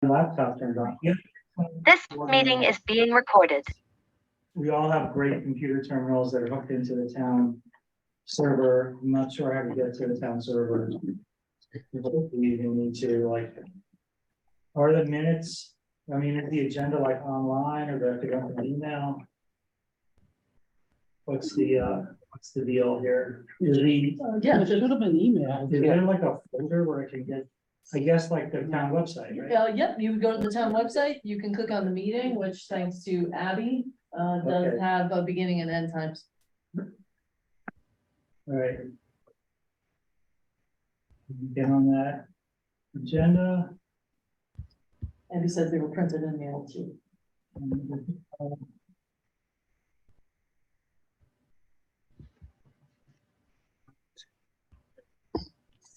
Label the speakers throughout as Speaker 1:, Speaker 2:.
Speaker 1: Laptop turned on. Yep.
Speaker 2: This meeting is being recorded.
Speaker 1: We all have great computer terminals that are hooked into the town server. I'm not sure how to get to the town server. We even need to are the minutes, I mean, is the agenda online or do I have to go to an email? What's the deal here? Is
Speaker 3: Yeah, it should have been emailed.
Speaker 1: there like a folder where I can get, I guess like the town website, right?
Speaker 3: Yep, you would go to the town website, you can click on the meeting, which thanks to Abby, does
Speaker 1: Okay.
Speaker 3: have a beginning and end times.
Speaker 1: All right. Get on that agenda.
Speaker 3: Abby says they were printed in mail too.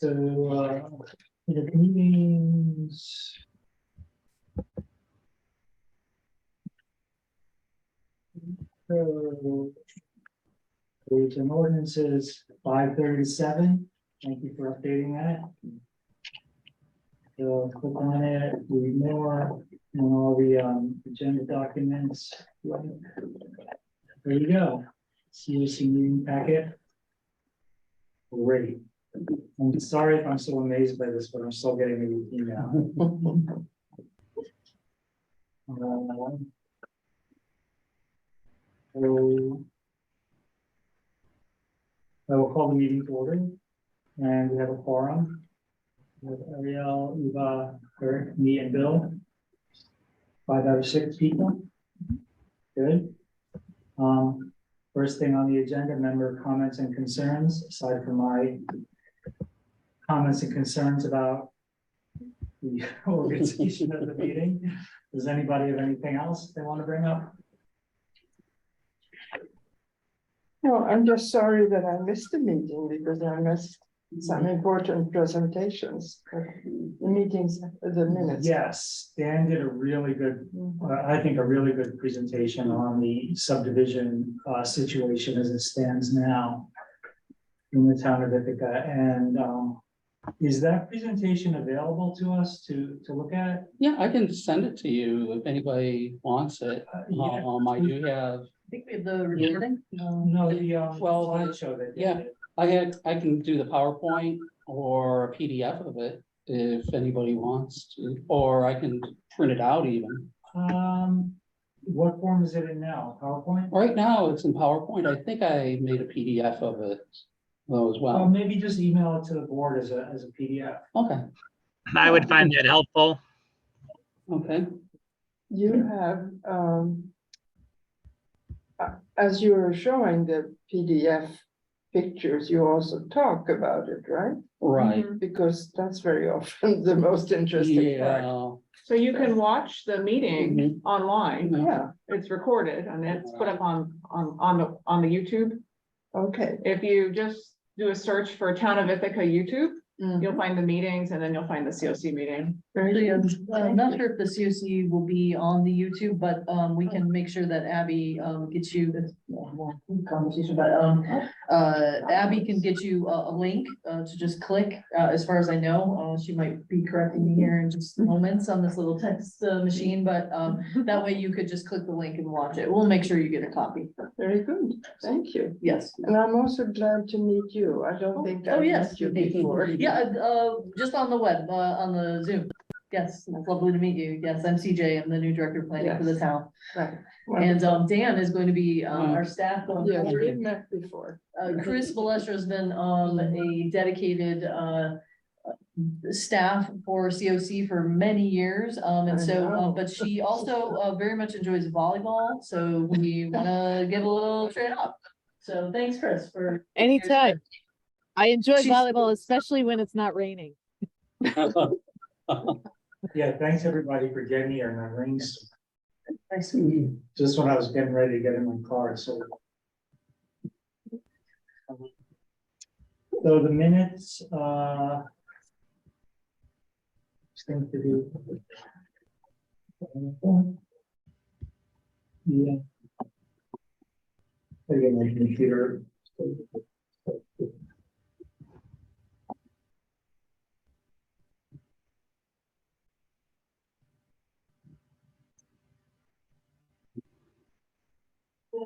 Speaker 1: So, the meetings. So, rules and ordinances, 537. Thank you for updating that. So click on it, read more, and all the agenda documents. There you go. COC meeting packet. Great. I'm sorry if I'm so amazed by this, but I'm still getting the email. So I will call the meeting to order, and we have a quorum with Ariel, Eva, Eric, me, and Bill. 5 out of 6 people. Good. First thing on the agenda, member comments and concerns, aside from my comments and concerns about the organization of the meeting. Does anybody have anything else they want to bring up?
Speaker 4: No, I'm just sorry that I missed the meeting because I missed some important presentations. But the meetings, the minutes.
Speaker 1: Yes, Dan did a really good, I think a really good presentation on the subdivision situation as it stands now in the town of Ithaca. And is that presentation available to us to look at?
Speaker 5: Yeah, I can send it to you if anybody wants it.
Speaker 1: Yeah.
Speaker 5: I do have,
Speaker 3: I think we have the recording.
Speaker 1: No, the
Speaker 5: Well,
Speaker 1: slideshow that.
Speaker 5: yeah. I can do the PowerPoint or a PDF of it if anybody wants to, or I can print it out even.
Speaker 1: What form is it in now? PowerPoint?
Speaker 5: Right now, it's in PowerPoint. I think I made a PDF of it though as well.
Speaker 1: Maybe just email it to the board as a PDF.
Speaker 5: Okay,
Speaker 6: I would find that helpful.
Speaker 5: okay.
Speaker 4: You have, as you were showing the PDF pictures, you also talk about it, right?
Speaker 5: Right.
Speaker 4: Because that's very often the most interesting part.
Speaker 5: Yeah.
Speaker 7: So you can watch the meeting
Speaker 5: Mhm.
Speaker 7: online.
Speaker 4: Yeah,
Speaker 7: It's recorded and it's put up on the YouTube.
Speaker 4: okay.
Speaker 7: If you just do a search for Town of Ithaca YouTube,
Speaker 4: Mhm.
Speaker 7: you'll find the meetings and then you'll find the COC meeting.
Speaker 4: Very
Speaker 3: Actually,
Speaker 4: good.
Speaker 3: I'm not sure if the COC will be on the YouTube, but we can make sure that Abby gets you this conversation, but Abby can get you a link to just click, as far as I know. She might be correcting me here in just moments on this little text machine, but that way you could just click the link and watch it. We'll make sure you get a copy.
Speaker 4: Very good, thank you.
Speaker 3: Yes.
Speaker 4: And I'm also glad to meet you. I don't think
Speaker 3: Oh,
Speaker 4: I
Speaker 3: yes.
Speaker 4: met you before.
Speaker 3: Yeah, just on the web, on the Zoom. Yes, it's lovely to meet you. Yes, I'm CJ. I'm the new director of planning for the
Speaker 4: Yes.
Speaker 3: town.
Speaker 4: Right.
Speaker 3: And Dan is going to be our staff.
Speaker 4: Yes, we met before.
Speaker 3: Chris Balestra has been a dedicated staff for COC for many years. And
Speaker 4: I
Speaker 3: so,
Speaker 4: know.
Speaker 3: but she also very much enjoys volleyball. So we want to give a little trade off. So thanks, Chris, for.
Speaker 8: Anytime. I enjoy
Speaker 3: She's-
Speaker 8: volleyball, especially when it's not raining.
Speaker 1: Yeah, thanks everybody for getting here. My rings,
Speaker 3: Nice to meet you.
Speaker 1: just when I was getting ready to get in my car, so. So the minutes, thing to do. Yeah. Again, my computer. So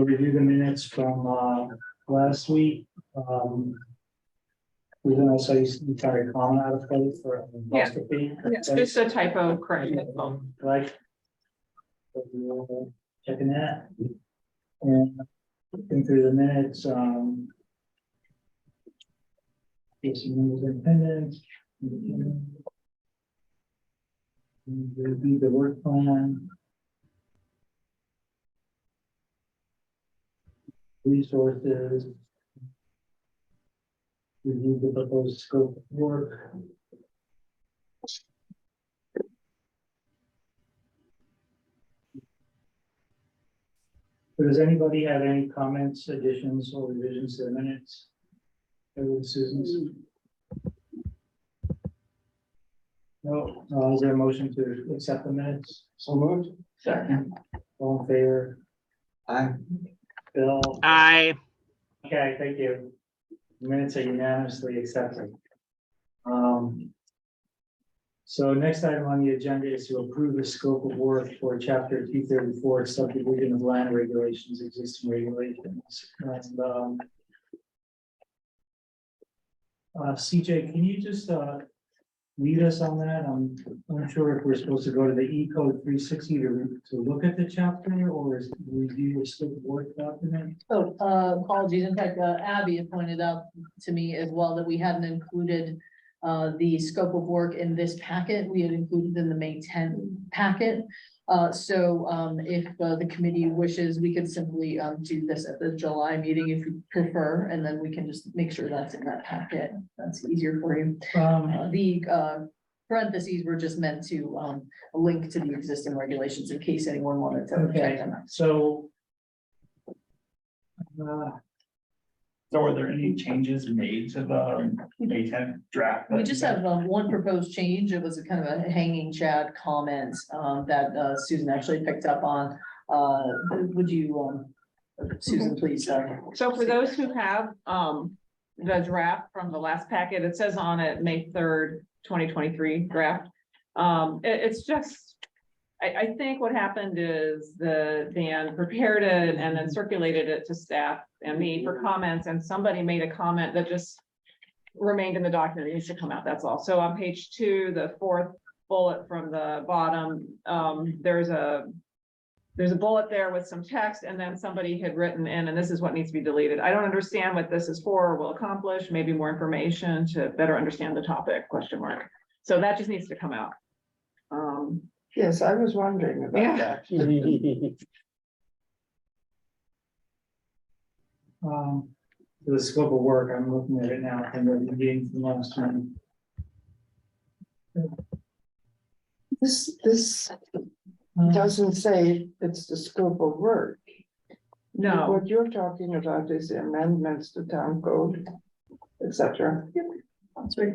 Speaker 1: review the minutes from, last week, even though you tried a comment out of place for
Speaker 7: Yeah.
Speaker 1: apostrophe.
Speaker 7: It's just a typo correction.
Speaker 1: Like. Checking that. And looking through the minutes, Yes, members independent. Review the work plan. Resources. Review the proposed scope of work. Does anybody have any comments, additions, or revisions to the minutes? Susan's. No, is there a motion to accept the minutes? So moved. Second. All in favor? Aye. Bill?
Speaker 6: Aye.
Speaker 1: Okay, thank you. Minutes are unanimously accepted. So next item on the agenda is to approve the scope of work for chapter 234 subdivision of land regulations, existing regulations. And, CJ, can you just lead us on that? I'm unsure if we're supposed to go to the E code 360 to look at the chapter, or is review the scope of work document?
Speaker 3: Oh, apologies. In fact, Abby had pointed out to me as well that we hadn't included the scope of work in this packet. We had included in the May 10th packet. If the committee wishes, we could simply do this at the July meeting if you prefer, and then we can just make sure that's in that packet. That's easier for you. The parentheses were just meant to link to the existing regulations in case anyone wanted to check
Speaker 1: Okay,
Speaker 3: them out.
Speaker 1: so.
Speaker 9: So are there any changes made to the May 10th draft?
Speaker 3: We just have one proposed change. It was a kind of a hanging Chad comment that Susan actually picked up on. Would you, Susan, please?
Speaker 7: So for those who have, the draft from the last packet, it says on it, May 3rd, 2023 draft. It's just, I think what happened is Dan prepared it and then circulated it to staff and me for comments, and somebody made a comment that just remained in the document. It needs to come out, that's all. So on page 2, the 4th bullet from the bottom, there's a bullet there with some text, and then somebody had written in, and this is what needs to be deleted. I don't understand what this is for or will accomplish, maybe more information to better understand the topic, question mark. So that just needs to come out.
Speaker 4: Yes, I was wondering about
Speaker 7: Yeah.
Speaker 4: that.
Speaker 1: The scope of work, I'm looking at it now, and the meeting from last time.
Speaker 4: This doesn't say it's the scope of work.
Speaker 7: No,
Speaker 4: What you're talking about is the amendments to town code, etc.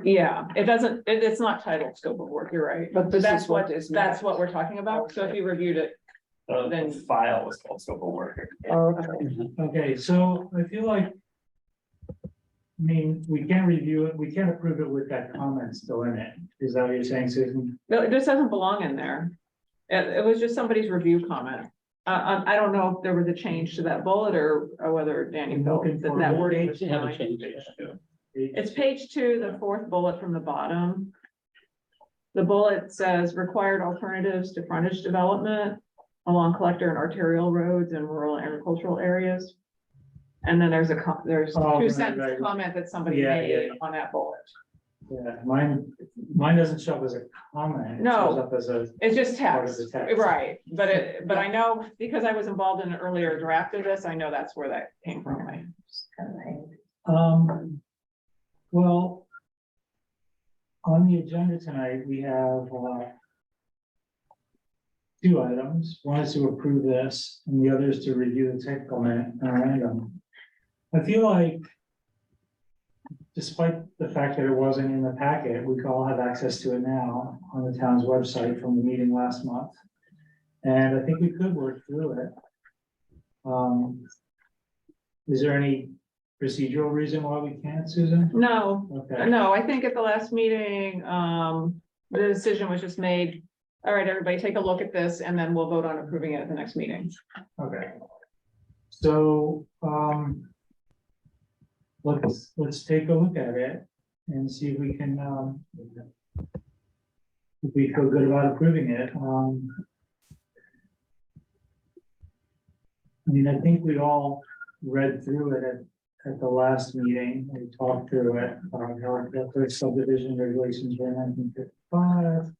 Speaker 7: yeah, it doesn't, it's not titled scope of work, you're right.
Speaker 4: But this
Speaker 7: That's
Speaker 4: is what is.
Speaker 7: That's what we're talking about. So if you reviewed it,
Speaker 9: The file was called scope of work.
Speaker 4: Okay,
Speaker 1: Okay, so I feel like. I mean, we can't review it, we can't approve it with that comment still in it. Is that what you're saying, Susan?
Speaker 7: no, this doesn't belong in there. It was just somebody's review comment. I don't know if there was a change to that bullet or whether Danny
Speaker 1: I'm
Speaker 7: felt
Speaker 1: looking
Speaker 7: that
Speaker 1: for
Speaker 7: that
Speaker 1: what
Speaker 7: wording
Speaker 1: page?
Speaker 7: was
Speaker 5: Haven't
Speaker 7: fine.
Speaker 5: changed it.
Speaker 7: It's page 2, the 4th bullet from the bottom. The bullet says required alternatives to frontage development along collector and arterial roads in rural agricultural areas. And then there's there's
Speaker 1: Oh,
Speaker 7: two
Speaker 1: right,
Speaker 7: sentence
Speaker 1: right.
Speaker 7: comment that somebody
Speaker 1: Yeah,
Speaker 7: made
Speaker 1: yeah.
Speaker 7: on that bullet.
Speaker 1: Yeah, mine doesn't show up as a comment. It
Speaker 7: No.
Speaker 1: shows up as a,
Speaker 7: It's just
Speaker 1: Part of
Speaker 7: text,
Speaker 1: the text.
Speaker 7: right? But I know, because I was involved in an earlier draft of this, I know that's where that came from.
Speaker 1: well. On the agenda tonight, we have, 2 items. One is to approve this, and the other is to review the technical memorandum. I feel like, despite the fact that it wasn't in the packet, we can all have access to it now on the town's website from the meeting last month. And I think we could work through it. Is there any procedural reason why we can't, Susan?
Speaker 7: No,
Speaker 1: Okay,
Speaker 7: no, I think at the last meeting, the decision was just made. All right, everybody, take a look at this and then we'll vote on approving it at the next meeting.
Speaker 1: okay. So, let's take a look at it and see if we can, if we feel good about approving it. I mean, I think we all read through it at the last meeting, we talked through it, the first subdivision regulations were in 1955.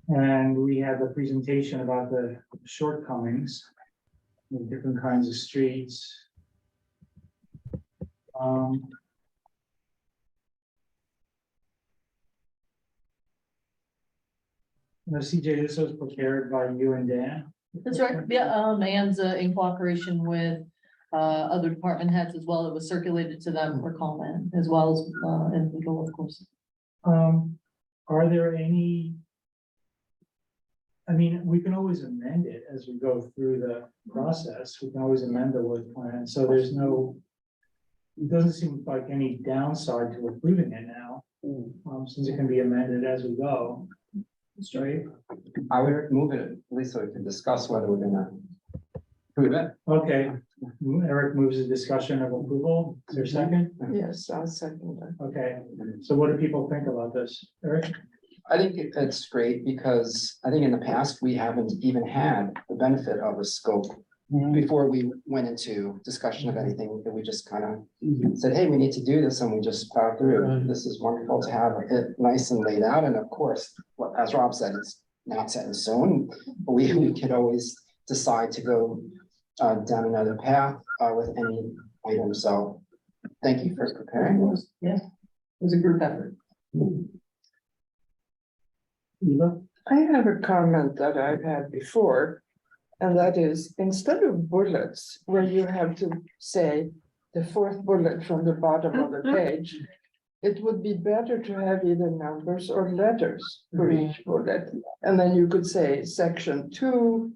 Speaker 1: And we had the presentation about the shortcomings of different kinds of streets. Now, CJ, this was prepared by you and Dan.
Speaker 3: That's right, yeah, and in cooperation with other department heads as well. It was circulated to them for comment as well as and legal, of course.
Speaker 1: Are there any? I mean, we can always amend it as we go through the process. We can always amend the work plan, so there's no. It doesn't seem like any downside to approving it now, since it can be amended as we go. Straight.
Speaker 10: I would move it, at least so we can discuss whether we're gonna approve it.
Speaker 1: Okay, Eric moves the discussion of approval. Is there a second?
Speaker 4: Yes, I'll second that.
Speaker 1: Okay, so what do people think about this, Eric?
Speaker 10: I think it's great because I think in the past, we haven't even had the benefit of a scope. Before we went into discussion of anything, that we just kind of said, hey, we need to do this, and we just plowed through. This is wonderful to have it nice and laid out, and of course, as Rob said, it's not set in stone. But we could always decide to go down another path with any item, so thank you for preparing this.
Speaker 3: Yeah, it was a group effort.
Speaker 1: Eva?
Speaker 4: I have a comment that I've had before. And that is, instead of bullets, where you have to say the fourth bullet from the bottom of the page, it would be better to have either numbers or letters for each bullet. And then you could say section 2,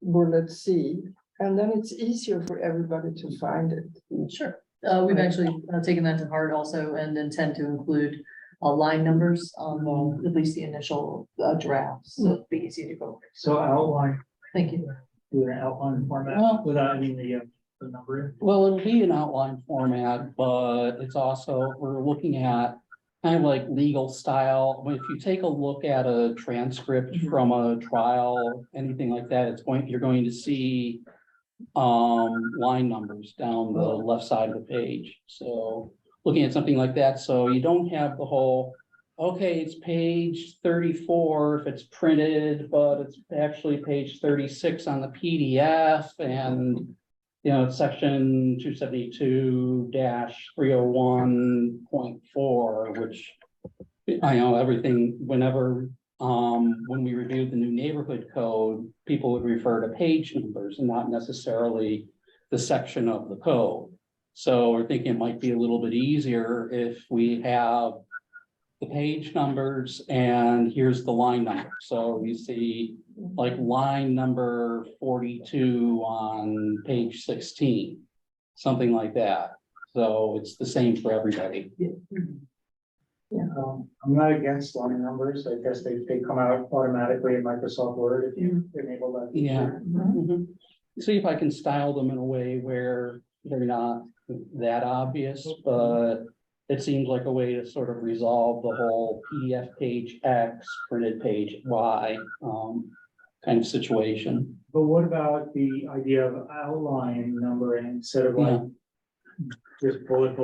Speaker 4: bullet C, and then it's easier for everybody to find it.
Speaker 3: Sure. We've actually taken that to heart also and intend to include line numbers on at least the initial drafts. So it'd be easy to go.
Speaker 1: So outline,
Speaker 3: Thank you.
Speaker 1: do an outline format
Speaker 5: Well-
Speaker 1: without, I mean, the numbering.
Speaker 5: Well, it'll be an outline format, but it's also, we're looking at kind of like legal style. If you take a look at a transcript from a trial, anything like that, you're going to see line numbers down the left side of the page. So looking at something like that, so you don't have the whole, okay, it's page 34 if it's printed, but it's actually page 36 on the PDF, and you know, it's section 272-301.4, which I know everything, whenever when we reviewed the new neighborhood code, people would refer to page numbers and not necessarily the section of the code. So we're thinking it might be a little bit easier if we have the page numbers and here's the line number. So you see like line number 42 on page 16, something like that. So it's the same for everybody.
Speaker 1: I'm not against line numbers. I guess they come out automatically in Microsoft Word if you enable that.
Speaker 5: Yeah.
Speaker 1: feature.
Speaker 5: See if I can style them in a way where they're not that obvious, but it seems like a way to sort of resolve the whole PDF page X, printed page Y kind of situation.
Speaker 1: But what about the idea of outline numbering instead of like just bullet,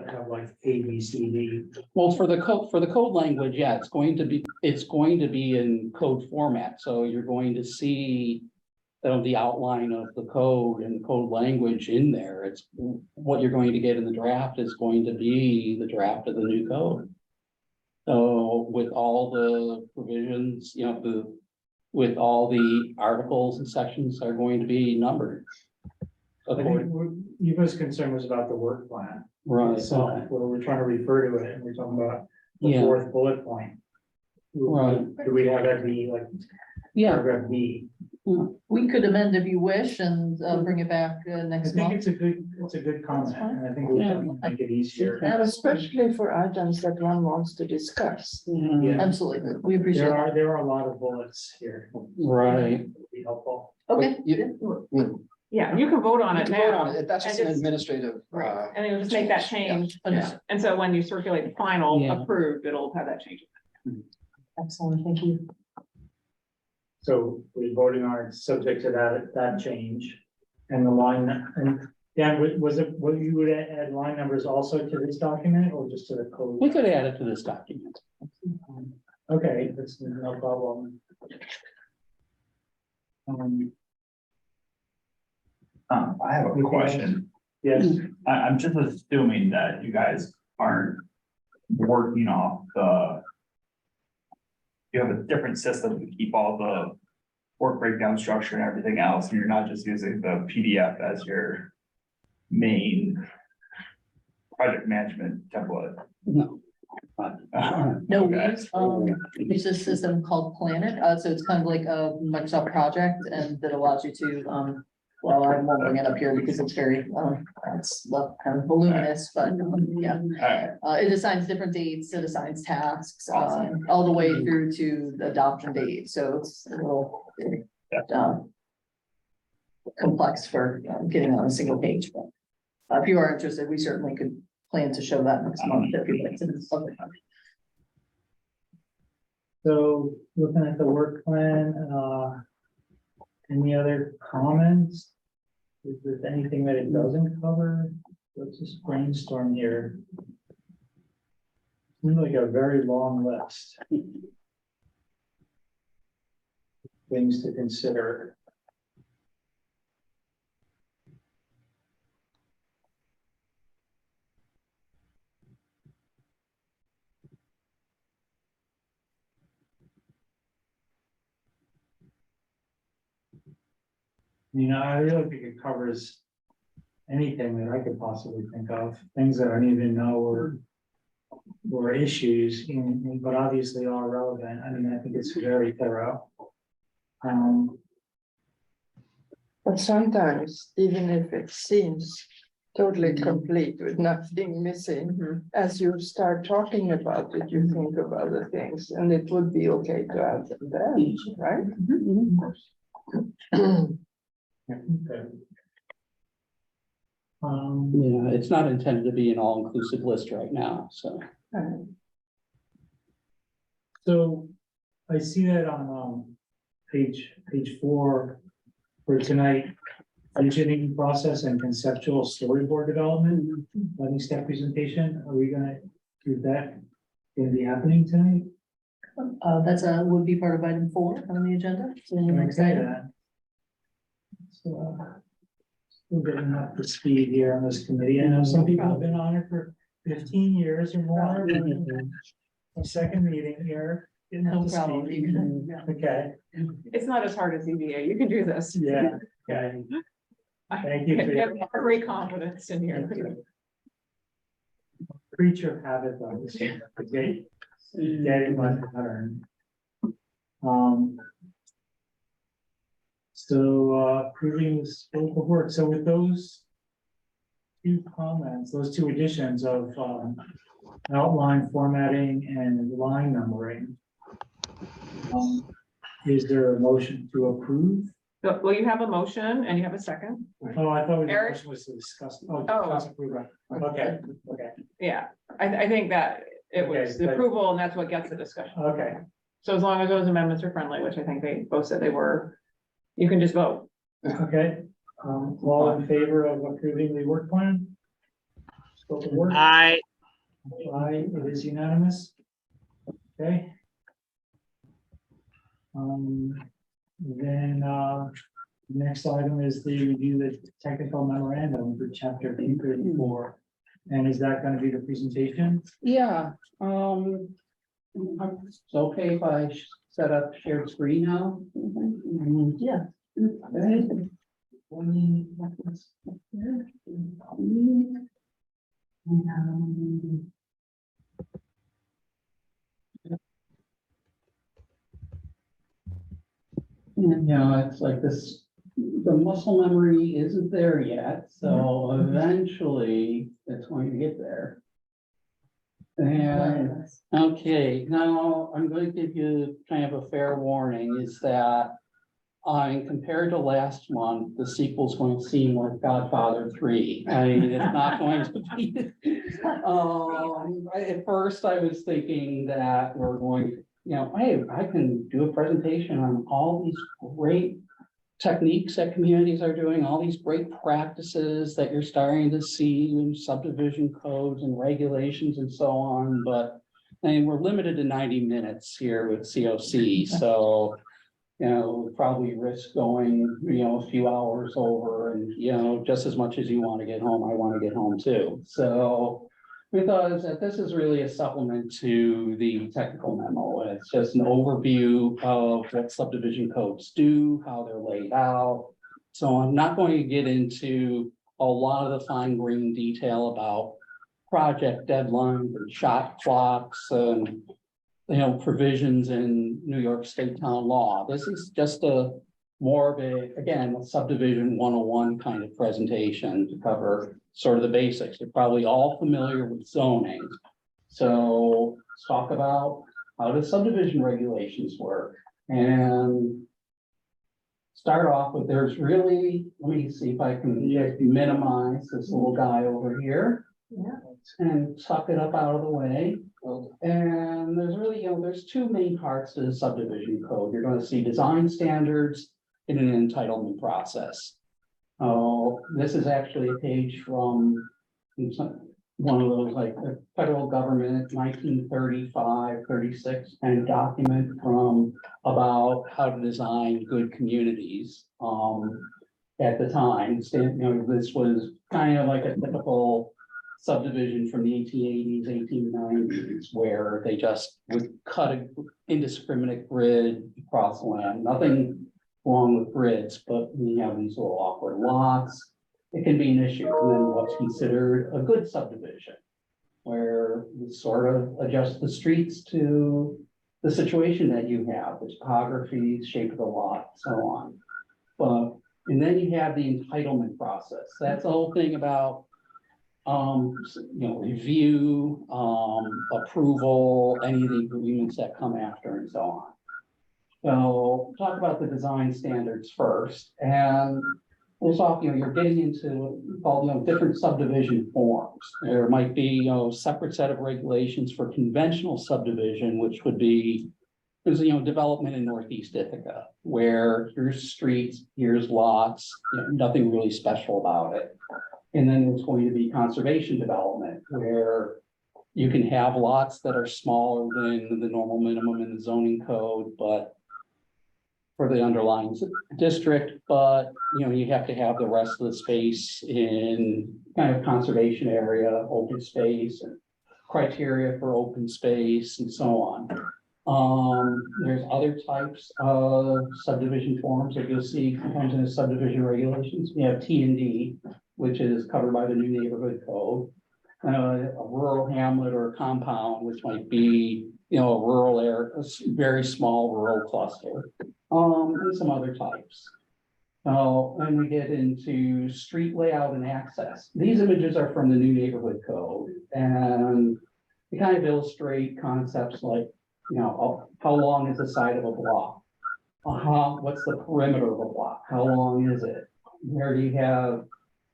Speaker 1: have like A, B, C, D?
Speaker 5: Well, for the code language, yeah, it's going to be in code format. So you're going to see the outline of the code and code language in there. It's what you're going to get in the draft is going to be the draft of the new code. So with all the provisions, you know, with all the articles and sections are going to be numbered.
Speaker 1: I think Eva's concern was about the work plan.
Speaker 5: Right.
Speaker 1: So where we're trying to refer to it and we're talking about the
Speaker 5: Yeah.
Speaker 1: fourth bullet point.
Speaker 5: Right.
Speaker 1: Do we have that be like
Speaker 5: Yeah.
Speaker 1: paragraph B?
Speaker 3: We could amend if you wish and bring it back
Speaker 1: I
Speaker 3: next
Speaker 1: think
Speaker 3: month.
Speaker 1: it's a good comment, and I think it would make it easier.
Speaker 4: And especially for items that one wants to discuss.
Speaker 1: Yeah.
Speaker 3: Absolutely, we appreciate that.
Speaker 1: There are a lot of bullets here.
Speaker 5: Right.
Speaker 1: Would Be helpful.
Speaker 3: Okay.
Speaker 7: Yeah, you can vote on
Speaker 10: You
Speaker 7: it
Speaker 10: can vote
Speaker 7: now.
Speaker 10: on it. That's just
Speaker 7: And
Speaker 10: an
Speaker 7: just-
Speaker 10: administrative.
Speaker 7: Right, and it'll just make that change.
Speaker 3: Understood.
Speaker 7: And so when you circulate the final
Speaker 5: Yeah.
Speaker 7: approved, it'll have that change.
Speaker 3: Excellent, thank you.
Speaker 1: So we're voting on it subject to that change. And the line, and Dan, was it, what you would add line numbers also to this document or just to the code?
Speaker 5: We could add it to this document.
Speaker 1: Okay, that's no problem.
Speaker 9: I have a
Speaker 1: Anything else?
Speaker 9: question.
Speaker 1: Yes,
Speaker 9: I'm just assuming that you guys aren't working off the. You have a different system to keep all the work breakdown structure and everything else, and you're not just using the PDF as your main project management template.
Speaker 5: No.
Speaker 3: No, we
Speaker 9: Okay.
Speaker 3: use this system called Planet, so it's kind of like a Microsoft project and that allows you to, well, I won't bring it up here because it's very, it's kind of voluminous, but yeah.
Speaker 9: Alright,
Speaker 3: It assigns different dates, it assigns tasks,
Speaker 9: Awesome.
Speaker 3: all the way through to the adoption date, so it's a little. Complex for getting on a single page, but if you are interested, we certainly could plan to show that next month if you'd like to.
Speaker 1: so looking at the work plan, any other comments? Is there anything that it doesn't cover? Let's just brainstorm here. Seems like a very long list. Things to consider. You know, I really think it covers anything that I could possibly think of, things that I don't even know were issues, but obviously are relevant. I mean, I think it's very thorough.
Speaker 4: But sometimes, even if it seems totally complete with nothing missing, as you start talking about it, you think of other things, and it would be okay to add them then, right?
Speaker 1: Okay.
Speaker 5: Yeah, it's not intended to be an all-inclusive list right now, so.
Speaker 1: So I see that on page 4 for tonight, engineering process and conceptual storyboard development, learning step presentation. Are we gonna do that? Gonna be happening tonight?
Speaker 3: That's would be part of item 4 on the agenda. So
Speaker 1: Can I
Speaker 3: next
Speaker 1: say
Speaker 3: item.
Speaker 1: that? So, still getting up to speed here on this committee. I know some people have been on it for 15 years or more. A second meeting here. Getting up
Speaker 3: No
Speaker 1: to
Speaker 3: problem.
Speaker 1: speed. Okay,
Speaker 7: It's not as hard as EVA. You can do this.
Speaker 1: yeah, okay. Thank you for
Speaker 7: I
Speaker 1: your-
Speaker 7: have great confidence in here.
Speaker 1: Creature of habit though, this is getting my pattern. So approving the scope of work, so with those two comments, those two additions of outline formatting and line numbering. Is there a motion to approve?
Speaker 7: Well, you have a motion and you have a second.
Speaker 1: Oh, I thought the
Speaker 7: Eric?
Speaker 1: motion was to discuss. Discuss approve, right. Okay, okay,
Speaker 7: Yeah, I think that it was
Speaker 1: Okay,
Speaker 7: the
Speaker 1: but-
Speaker 7: approval and that's what gets the discussion.
Speaker 1: okay.
Speaker 7: So as long as those amendments are friendly, which I think they both said they were, you can just vote.
Speaker 1: Okay, all in favor of approving the work plan? Scope of work?
Speaker 6: I,
Speaker 1: Aye, it is unanimous. Okay. Then, next item is the review the technical memorandum for chapter 234. And is that gonna be the presentation?
Speaker 5: Yeah, it's okay if I set up shared screen now?
Speaker 3: Yeah.
Speaker 5: Okay. And, you know, it's like this, the muscle memory isn't there yet, so eventually it's going to get there. And, okay, now I'm going to give you kind of a fair warning, is that compared to last month, the sequel's going to seem like Godfather 3. I mean, it's not going to be. At first I was thinking that we're going, you know, hey, I can do a presentation on all these great techniques that communities are doing, all these great practices that you're starting to see in subdivision codes and regulations and so on, but I mean, we're limited to 90 minutes here with COC, so you know, probably risk going, you know, a few hours over and, you know, just as much as you want to get home, I want to get home too. So we thought that this is really a supplement to the technical memo. It's just an overview of what subdivision codes do, how they're laid out. So I'm not going to get into a lot of the fine grained detail about project deadlines and shot clocks and, you know, provisions in New York State town law. This is just more of a, again, a subdivision 101 kind of presentation to cover sort of the basics. You're probably all familiar with zoning. So let's talk about how do subdivision regulations work, and start off with, there's really, let me see if I can minimize this little guy over here.
Speaker 4: Yeah.
Speaker 5: And tuck it up out of the way. And there's really, you know, there's two main parts to the subdivision code. You're going to see design standards in an entitlement process. Oh, this is actually a page from one of those, like the federal government 1935, 36 kind of document from about how to design good communities. At the time, you know, this was kind of like a typical subdivision from the 1880s, 1890s, where they just would cut an indiscriminate grid across the land. Nothing wrong with grids, but we have these little awkward lots. It can be an issue. And then what's considered a good subdivision, where you sort of adjust the streets to the situation that you have, the topography, shape of the lot, so on. But, and then you have the entitlement process. That's the whole thing about you know, review, approval, any of the agreements that come after and so on. So talk about the design standards first, and we'll talk, you know, you're getting into all, you know, different subdivision forms. There might be, you know, separate set of regulations for conventional subdivision, which would be, there's, you know, development in Northeast Ithaca, where here's streets, here's lots, you know, nothing really special about it. And then there's going to be conservation development, where you can have lots that are smaller than the normal minimum in the zoning code, but for the underlying district, but you know, you have to have the rest of the space in kind of conservation area, open space, and criteria for open space and so on. There's other types of subdivision forms that you'll see sometimes in the subdivision regulations. We have T&D, which is covered by the new neighborhood code. A rural hamlet or a compound, which might be, you know, a rural area, a very small rural cluster, and some other types. So then we get into street layout and access. These images are from the new neighborhood code, and they kind of illustrate concepts like, you know, how long is the side of a block? What's the perimeter of a block? How long is it? Where do you have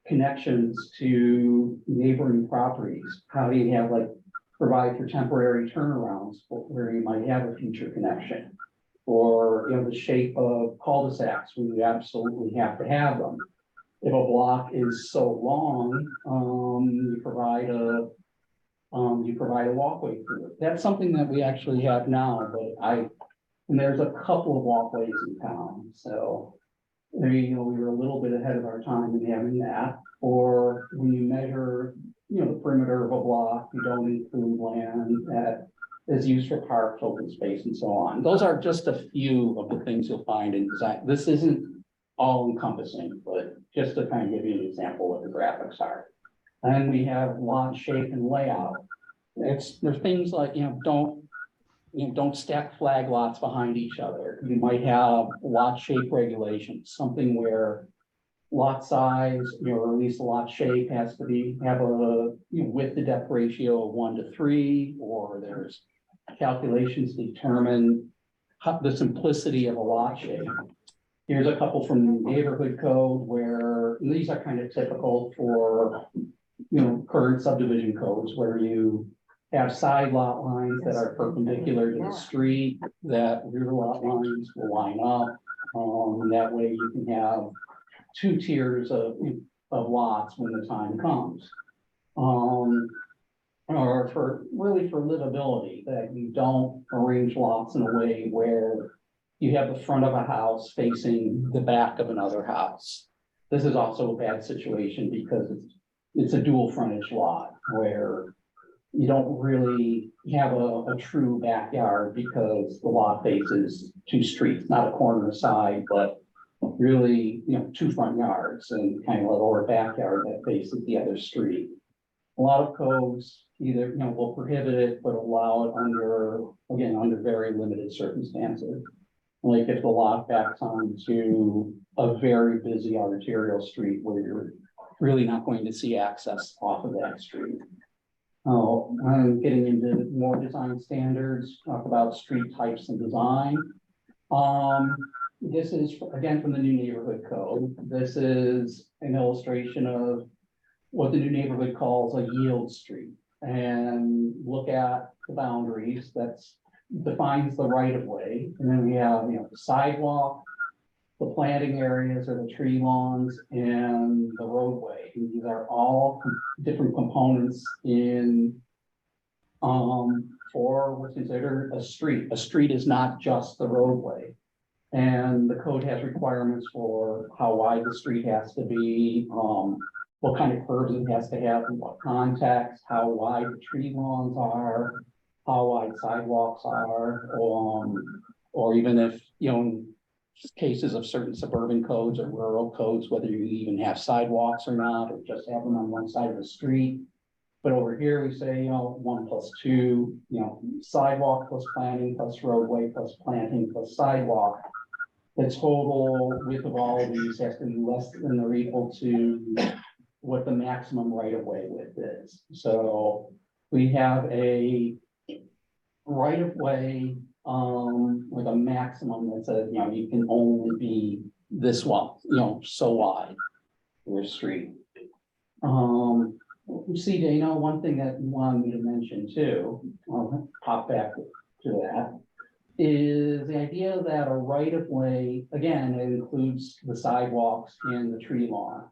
Speaker 5: connections to neighboring properties? How do you have, like, provide for temporary turnarounds where you might have a future connection? Or, you know, the shape of cul-de-sacs where you absolutely have to have them. If a block is so long, you provide a walkway through it. That's something that we actually have now, but and there's a couple of walkways in town, so maybe, you know, we were a little bit ahead of our time in having that. Or when you measure, you know, the perimeter of a block, you don't include land that is used for parks, open space, and so on. Those are just a few of the things you'll find in design. This isn't all encompassing, but just to kind of give you an example what the graphics are. And we have lot shape and layout. There's things like, you know, don't stack flag lots behind each other. You might have lot shape regulations, something where lot size, or at least lot shape has to have a, width to depth ratio of 1 to 3, or there's calculations to determine the simplicity of a lot shape. Here's a couple from the neighborhood code where, and these are kind of typical for, current subdivision codes where you have side lot lines that are perpendicular to the street, that rear lot lines will line up. And that way you can have 2 tiers of lots when the time comes. Or for livability, that you don't arrange lots in a way where you have the front of a house facing the back of another house. This is also a bad situation because it's a dual frontage lot where you don't really have a true backyard because the lot faces 2 streets, not a corner side, but really, 2 front yards and kind of a lower backyard that faces the other street. A lot of codes either, will prohibit it, but allow it under very limited circumstances. Like if the lot backs onto a very busy arterial street where you're really not going to see access off of that street. Oh, I'm getting into more design standards, talk about street types and design. This is again from the new neighborhood code. This is an illustration of what the new neighborhood calls a yield street. And look at the boundaries, that's defines the right of way. And then we have, the sidewalk, the planting areas or the tree lawns, and the roadway. And these are all different components in for what's considered a street. A street is not just the roadway. And the code has requirements for how wide the street has to be, what kind of curves it has to have, in what context, how wide the tree lawns are, how wide sidewalks are, or even if, in cases of certain suburban codes or rural codes, whether you even have sidewalks or not, or just have them on one side of the street. But over here we say, 1 + 2, sidewalk plus planting plus roadway plus planting plus sidewalk. The total width of all of these has to be less than or equal to what the maximum right of way width is. So we have a right of way with a maximum that says, you can only be this wide, so wide for a street. See, Dana, one thing that you wanted me to mention too, I'll pop back to that, is the idea that a right of way, again, it includes the sidewalks and the tree lawn.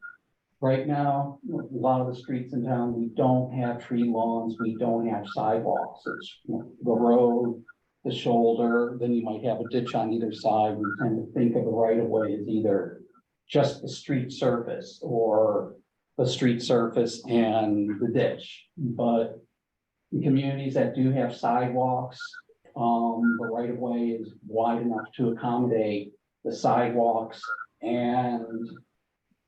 Speaker 5: Right now, a lot of the streets in town, we don't have tree lawns, we don't have sidewalks. It's the road, the shoulder, then you might have a ditch on either side. We tend to think of the right of way as either just the street surface or the street surface and the ditch. But in communities that do have sidewalks, the right of way is wide enough to accommodate the sidewalks and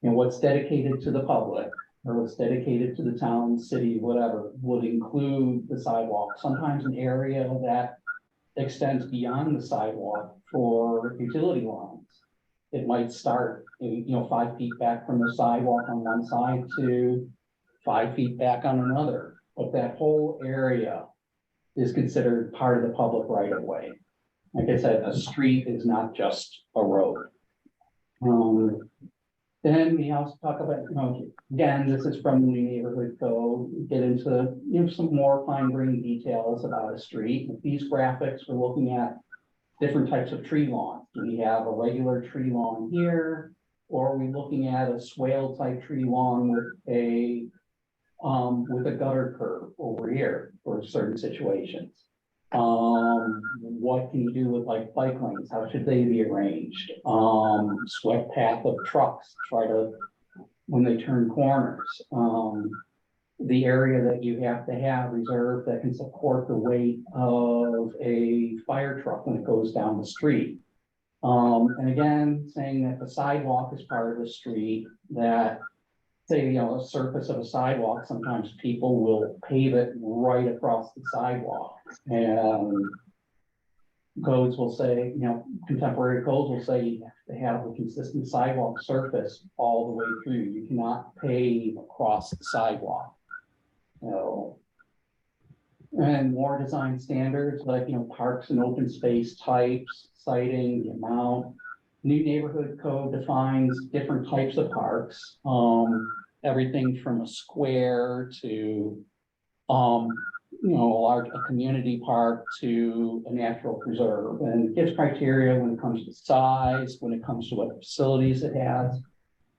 Speaker 5: what's dedicated to the public or what's dedicated to the town, city, whatever, would include the sidewalk. Sometimes an area that extends beyond the sidewalk for utility lines. It might start, 5 feet back from the sidewalk on one side to 5 feet back on another. But that whole area is considered part of the public right of way. Like I said, a street is not just a road. Then we also talk about, again, this is from the new neighborhood code, get into, some more fine-grained details about a street. With these graphics, we're looking at different types of tree lawn. Do we have a regular tree lawn here? Or are we looking at a swale type tree lawn with a gutter curve over here for certain situations? What can you do with like bike lanes? How should they be arranged? Swept path of trucks, try to, when they turn corners, the area that you have to have reserved that can support the weight of a fire truck when it goes down the street. And again, saying that the sidewalk is part of the street, that say, a surface of a sidewalk, sometimes people will pave it right across the sidewalk. And codes will say, contemporary codes will say you have to have a consistent sidewalk surface all the way through. You cannot pave across the sidewalk. And more design standards like, parks and open space types, citing, the amount. New neighborhood code defines different types of parks, everything from a square to, a community park to a natural preserve, and gives criteria when it comes to size, when it comes to what facilities it has,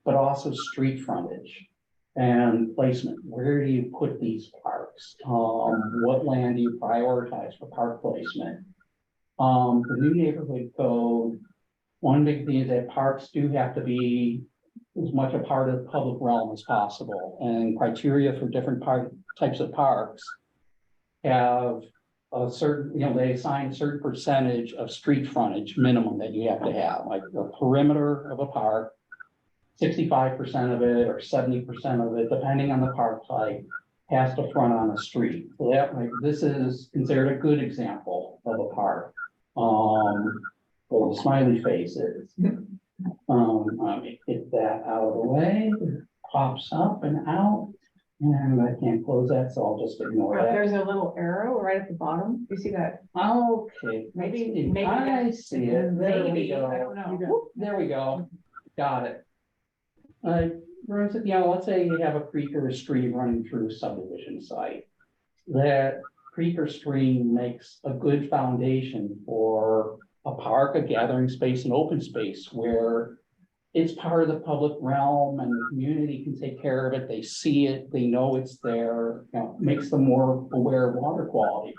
Speaker 5: but also street frontage and placement. Where do you put these parks? What land do you prioritize for park placement? The new neighborhood code, one big thing is that parks do have to be as much a part of the public realm as possible, and criteria for different types of parks have a certain, they assign a certain percentage of street frontage minimum that you have to have, like the perimeter of a park, 65% of it or 70% of it, depending on the park type, has to front on a street. So that, this is considered a good example of a park. Or the smiley faces. Let me get that out of the way. It pops up and out, and I can't close that, so I'll just ignore that.
Speaker 7: There's a little arrow right at the bottom. You see that?
Speaker 5: Okay,
Speaker 7: Maybe
Speaker 5: I see it. There we
Speaker 7: maybe, I
Speaker 5: go.
Speaker 7: don't know.
Speaker 5: Whoop, there we go. Got it. Let's say you have a creek or a stream running through a subdivision site. That creek or stream makes a good foundation for a park, a gathering space, an open space where it's part of the public realm and the community can take care of it. They see it, they know it's there, makes them more aware of water quality.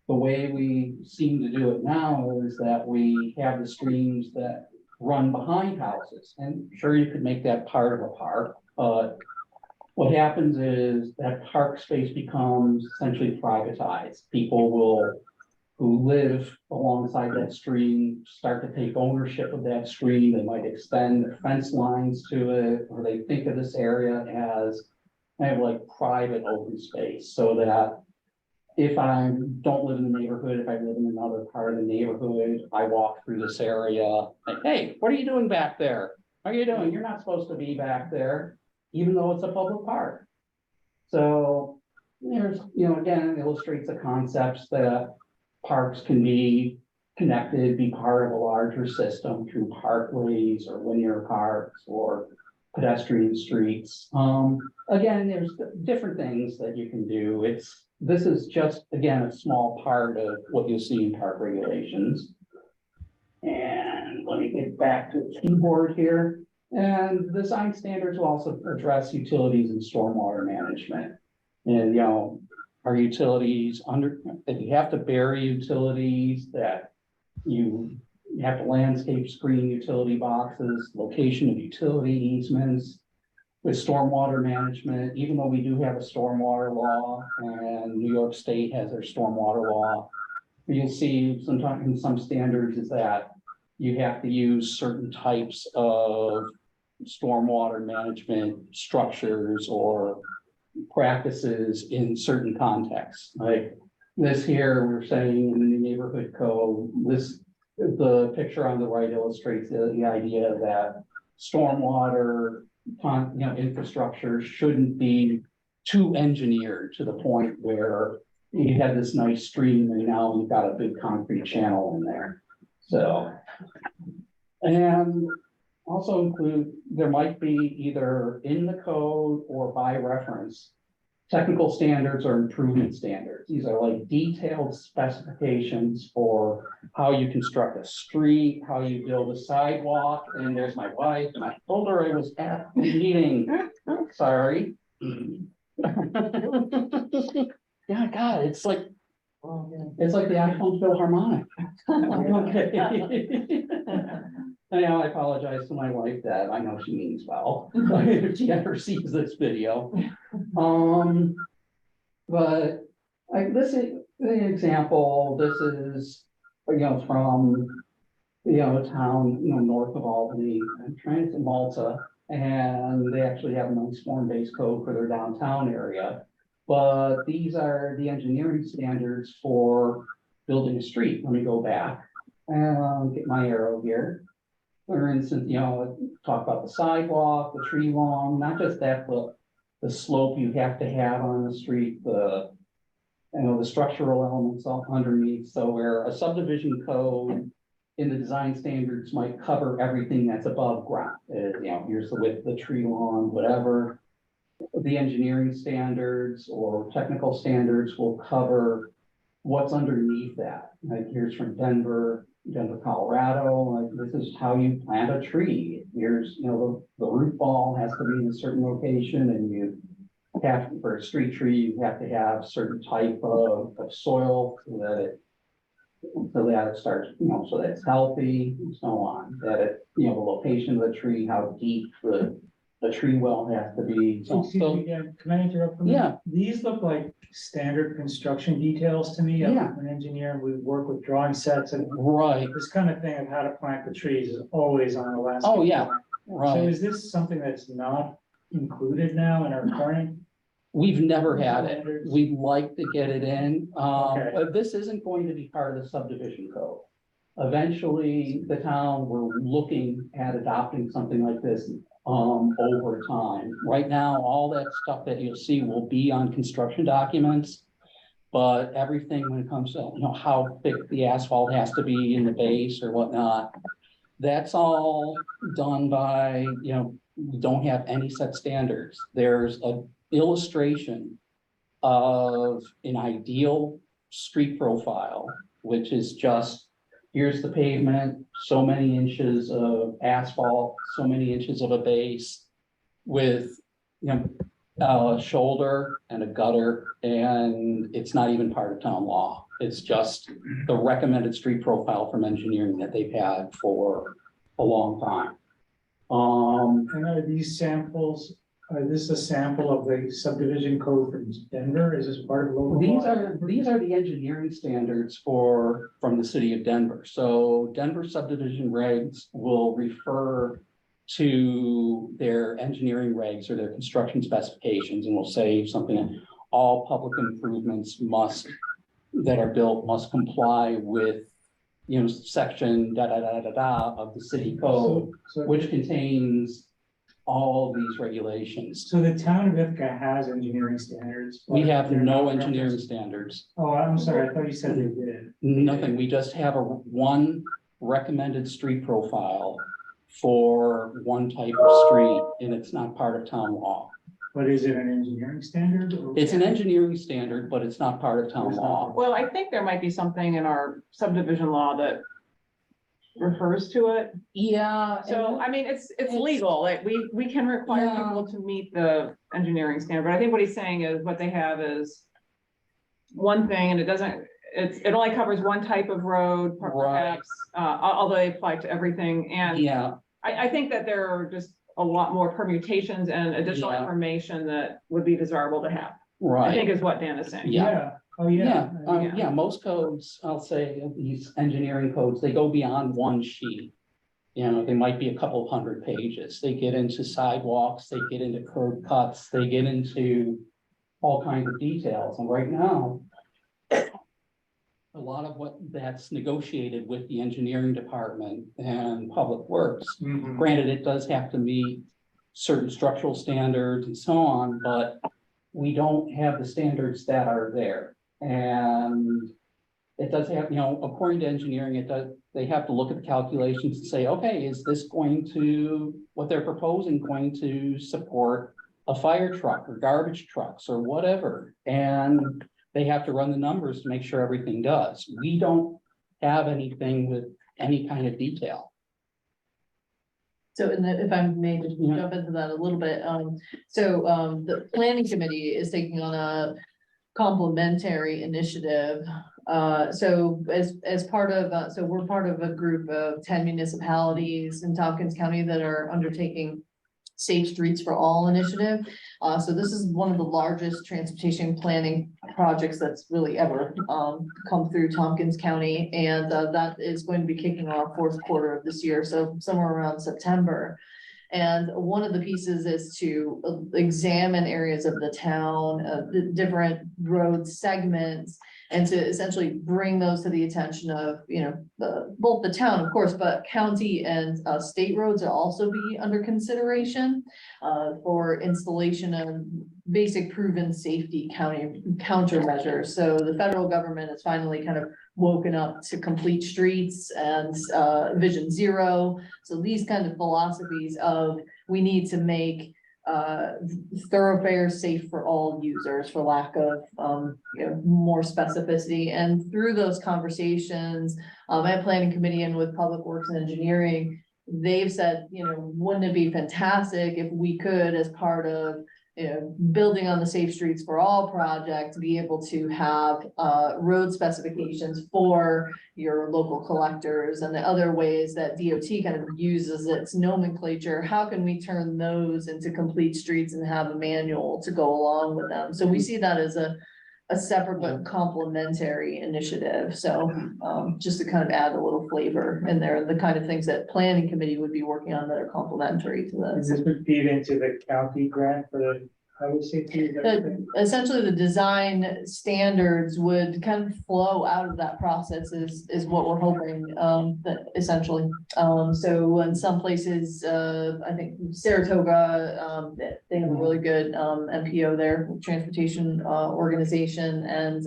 Speaker 5: The way we seem to do it now is that we have the streams that run behind houses, and sure, you could make that part of a park, but what happens is that park space becomes essentially privatized. People who live alongside that stream start to take ownership of that stream. They might extend their fence lines to it, or they think of this area as kind of like private open space, so that if I don't live in the neighborhood, if I live in another part of the neighborhood, I walk through this area, like, hey, what are you doing back there? What are you doing? You're not supposed to be back there, even though it's a public park. So there's, again, it illustrates the concepts that parks can be connected, be part of a larger system through parkways or linear parks or pedestrian streets. Again, there's different things that you can do. This is just, again, a small part of what you'll see in park regulations. And let me get back to the keyboard here. And design standards will also address utilities and stormwater management. And, our utilities if you have to bury utilities, that you have to landscape screen utility boxes, location of utility easements. With stormwater management, even though we do have a stormwater law and New York State has their stormwater law, you'll see sometimes in some standards is that you have to use certain types of stormwater management structures or practices in certain contexts. Like this here, we're saying in the neighborhood code, the picture on the right illustrates the idea that stormwater infrastructure shouldn't be too engineered to the point where you had this nice stream and now you've got a big concrete channel in there. So, and also include, there might be either in the code or by reference, technical standards or improvement standards. These are like detailed specifications for how you construct a street, how you build a sidewalk. And there's my wife, and I told her I was at the meeting. Sorry. Yeah, God, it's like the Alphonse Philharmonic. Okay. Anyhow, I apologize to my wife that I know she means well, if she ever sees this video. But like this is the example. This is, from, a town, north of Albany. I'm trying to Malta, and they actually have a nice form-based code for their downtown area. But these are the engineering standards for building a street. Let me go back. Get my arrow here. For instance, talk about the sidewalk, the tree lawn, not just that, but the slope you have to have on the street, the structural elements all underneath. So where a subdivision code in the design standards might cover everything that's above ground, here's the width of the tree lawn, whatever. The engineering standards or technical standards will cover what's underneath that. Like here's from Denver, Colorado, like this is how you plant a tree. Here's, the root ball has to be in a certain location, and you have, for a street tree, you have to have certain type of soil so that it starts, so that it's healthy and so on. That it, the location of the tree, how deep the tree well has to be.
Speaker 1: Excuse me again, can I interrupt?
Speaker 5: Yeah.
Speaker 1: These look like standard construction details to me. I'm
Speaker 5: Yeah.
Speaker 1: an engineer, and we work with drawing sets, and
Speaker 5: Right,
Speaker 1: this kind of thing of how to plant the trees is always on the last.
Speaker 5: Oh, yeah.
Speaker 1: So
Speaker 5: right.
Speaker 1: is this something that's not included now in our current?
Speaker 5: We've never had it.
Speaker 1: standards?
Speaker 5: We'd like to get it in.
Speaker 1: Okay.
Speaker 5: But this isn't going to be part of the subdivision code. Eventually, the town, we're looking at adopting something like this over time. Right now, all that stuff that you'll see will be on construction documents. But everything when it comes to, how thick the asphalt has to be in the base or whatnot, that's all done by, we don't have any set standards. There's a illustration of an ideal street profile, which is just, here's the pavement, so many inches of asphalt, so many inches of a base with, a shoulder and a gutter, and it's not even part of town law. It's just the recommended street profile from engineering that they've had for a long time.
Speaker 1: And are these samples, this is a sample of the subdivision code from Denver? Is this part of local?
Speaker 5: These
Speaker 1: law?
Speaker 5: are the engineering standards from the city of Denver. So Denver subdivision regs will refer to their engineering regs or their construction specifications, and will say something, all public improvements that are built must comply with, section of the city code,
Speaker 1: So-
Speaker 5: which contains all these regulations.
Speaker 1: So the town of Ithaca has engineering standards.
Speaker 5: We
Speaker 1: but
Speaker 5: have
Speaker 1: they're
Speaker 5: no
Speaker 1: not
Speaker 5: engineering
Speaker 1: referenced.
Speaker 5: standards,
Speaker 1: Oh, I'm sorry, I thought you said they did.
Speaker 5: nothing. We just have one recommended street profile for one type of street, and it's not part of town law.
Speaker 1: But is it an engineering standard? or-
Speaker 5: It's an engineering standard, but it's not part of town
Speaker 1: It's not.
Speaker 5: law.
Speaker 7: Well, I think there might be something in our subdivision law that refers to it.
Speaker 5: Yeah.
Speaker 7: So, I mean, it's
Speaker 5: It's-
Speaker 7: legal, like, we can require
Speaker 5: Yeah.
Speaker 7: people to meet the engineering standard, but I think what he's saying is what they have is one thing, and it only covers one type of road,
Speaker 5: Right.
Speaker 7: perhaps, although they apply to everything, and
Speaker 5: Yeah,
Speaker 7: I think that there are just a lot more permutations and additional
Speaker 5: Yeah.
Speaker 7: information that would be desirable to have, I
Speaker 5: right.
Speaker 7: think is what Dan is saying.
Speaker 5: Yeah.
Speaker 1: Oh,
Speaker 5: Yeah,
Speaker 1: yeah.
Speaker 5: yeah, most codes, I'll say, these engineering codes, they go beyond one sheet. They might be a couple of hundred pages. They get into sidewalks, they get into curb cuts, they get into all kinds of details. And right now, a lot of what that's negotiated with the engineering department and public works.
Speaker 1: Mhm.
Speaker 5: Granted, it does have to meet certain structural standards and so on, but we don't have the standards that are there. And it does have, according to engineering, they have to look at the calculations and say, okay, is this what they're proposing going to support a fire truck or garbage trucks or whatever? And they have to run the numbers to make sure everything does. We don't have anything with any kind of detail.
Speaker 3: So, if I may just
Speaker 5: Yeah.
Speaker 3: jump into that a little bit, the planning committee is taking on a complementary initiative. So as part of, so we're part of a group of 10 municipalities in Tompkins County that are undertaking Safe Streets for All initiative. So this is one of the largest transportation planning projects that's really ever come through Tompkins County. And that is going to be kicking off fourth quarter of this year, so somewhere around September. And one of the pieces is to examine areas of the town, the different road segments, and to essentially bring those to the attention of, both the town, of course, but county and state roads will also be under consideration for installation of basic proven safety countermeasures. So the federal government has finally kind of woken up to complete streets and Vision Zero. So these kind of philosophies of we need to make thoroughfares safe for all users, for lack of more specificity. And through those conversations, at planning committee and with public works and engineering, they've said, wouldn't it be fantastic if we could, as part of building on the Safe Streets for All project, to be able to have road specifications for your local collectors and the other ways that DOT kind of uses its nomenclature. How can we turn those into complete streets and have a manual to go along with them? So we see that as a separate but complementary initiative. So just to kind of add a little flavor in there, the kind of things that planning committee would be working on that are complementary to
Speaker 1: Is
Speaker 3: this.
Speaker 1: this would feed into the county grant for the highway safety? Is that what you're saying?
Speaker 3: Essentially, the design standards would kind of flow out of that process is what we're hoping, that essentially. So in some places, I think Saratoga, they have a really good MPO there, transportation organization, and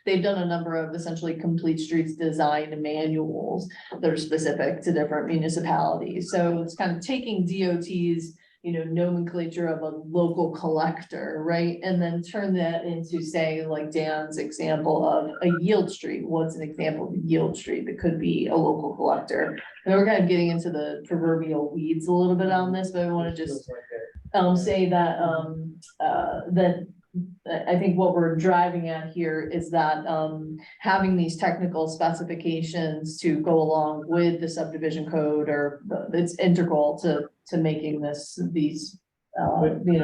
Speaker 3: they've done a number of essentially complete streets design manuals that are specific to different municipalities. So it's kind of taking DOT's nomenclature of a local collector, right? And then turn that into, say, like Dan's example of a yield street. What's an example of a yield street that could be a local collector? And we're kind of getting into the proverbial weeds a little bit on this, but I want to just say that that I think what we're driving at here is that having these technical specifications to go along with the subdivision code, or it's integral to making these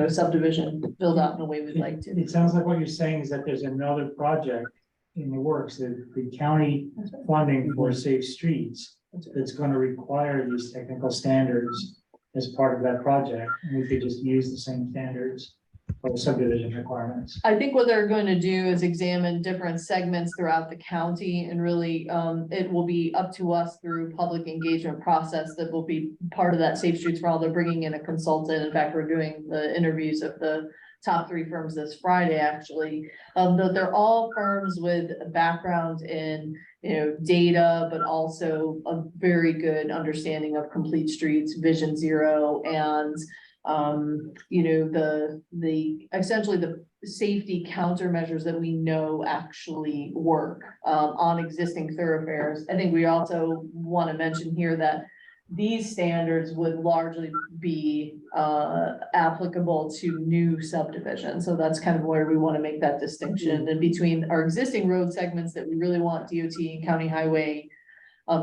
Speaker 3: subdivision build out in a way we'd like to.
Speaker 1: It sounds like what you're saying is that there's another project in the works, that the county funding for safe streets, that's gonna require these technical standards as part of that project, and we could just use the same standards for subdivision requirements.
Speaker 3: I think what they're going to do is examine different segments throughout the county, and really, it will be up to us through public engagement process that will be part of that Safe Streets for All. They're bringing in a consultant. In fact, we're doing the interviews of the top 3 firms this Friday, actually. They're all firms with a background in data, but also a very good understanding of complete streets, Vision Zero, and essentially the safety countermeasures that we know actually work on existing thoroughfares. I think we also want to mention here that these standards would largely be applicable to new subdivisions. So that's kind of where we want to make that distinction. And between our existing road segments that we really want DOT and county highway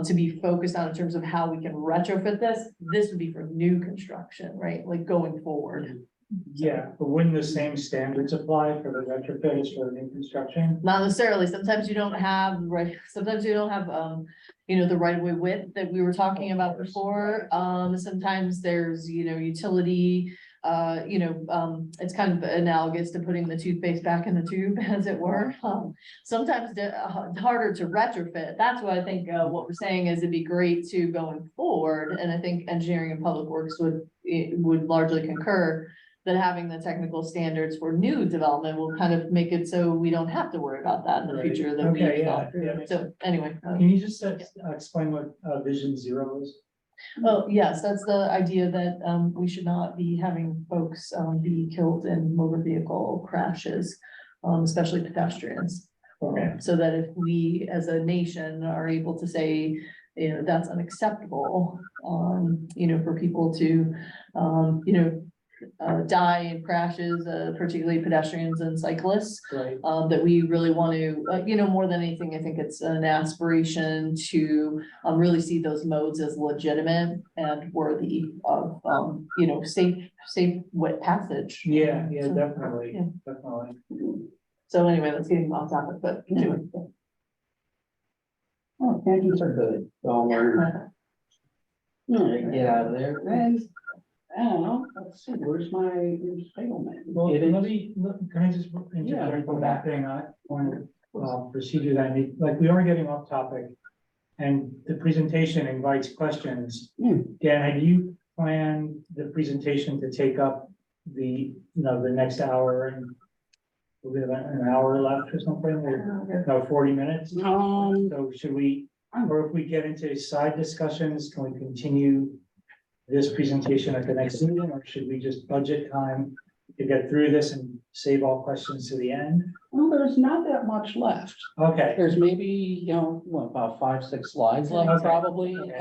Speaker 3: to be focused on in terms of how we can retrofit this would be for new construction, right? Like going forward.
Speaker 1: Yeah, but wouldn't the same standards apply for the retrofit as for the new construction?
Speaker 3: Not necessarily. Sometimes you don't have, right, sometimes you don't have, the right of way width that we were talking about before. Sometimes there's, utility, it's kind of analogous to putting the toothpaste back in the tube, as it were. Sometimes harder to retrofit. That's what I think, what we're saying is it'd be great to going forward. And I think engineering and public works would largely concur that having the technical standards for new development will kind of make it so we don't have to worry about that in the
Speaker 1: Right.
Speaker 3: future. That
Speaker 1: Okay,
Speaker 3: we
Speaker 1: yeah,
Speaker 3: thought.
Speaker 1: yeah.
Speaker 3: So anyway.
Speaker 1: Can you just explain what Vision Zero is?
Speaker 3: Oh, yes, that's the idea that we should not be having folks be killed in motor vehicle crashes, especially pedestrians.
Speaker 1: Okay.
Speaker 3: So that if we as a nation are able to say, that's unacceptable, for people to, die in crashes, particularly pedestrians and cyclists.
Speaker 1: Right.
Speaker 3: That we really want to, more than anything, I think it's an aspiration to really see those modes as legitimate and worthy of, safe wet passage.
Speaker 1: Yeah,
Speaker 3: So,
Speaker 1: definitely,
Speaker 3: yeah.
Speaker 1: definitely.
Speaker 3: So anyway, that's getting off topic, but anyway.
Speaker 5: Oh, tangents are good. Don't worry. Get out of there. And I don't know, let's see, where's my entitlement?
Speaker 1: Well,
Speaker 5: It is-
Speaker 1: can I just
Speaker 5: Yeah.
Speaker 1: interject on that thing? procedure that like we are getting off topic. And the presentation invites questions. Dan, have you planned the presentation to take up the next hour and we have an hour left or something, or no, 40 minutes? So should we, or if we get into side discussions, can we continue this presentation at the next meeting, or should we just budget time to get through this and save all questions to the end?
Speaker 5: Well, there's not that much left.
Speaker 1: Okay,
Speaker 5: There's maybe, about 5-6 slides left
Speaker 1: Okay.
Speaker 5: probably.
Speaker 1: Okay.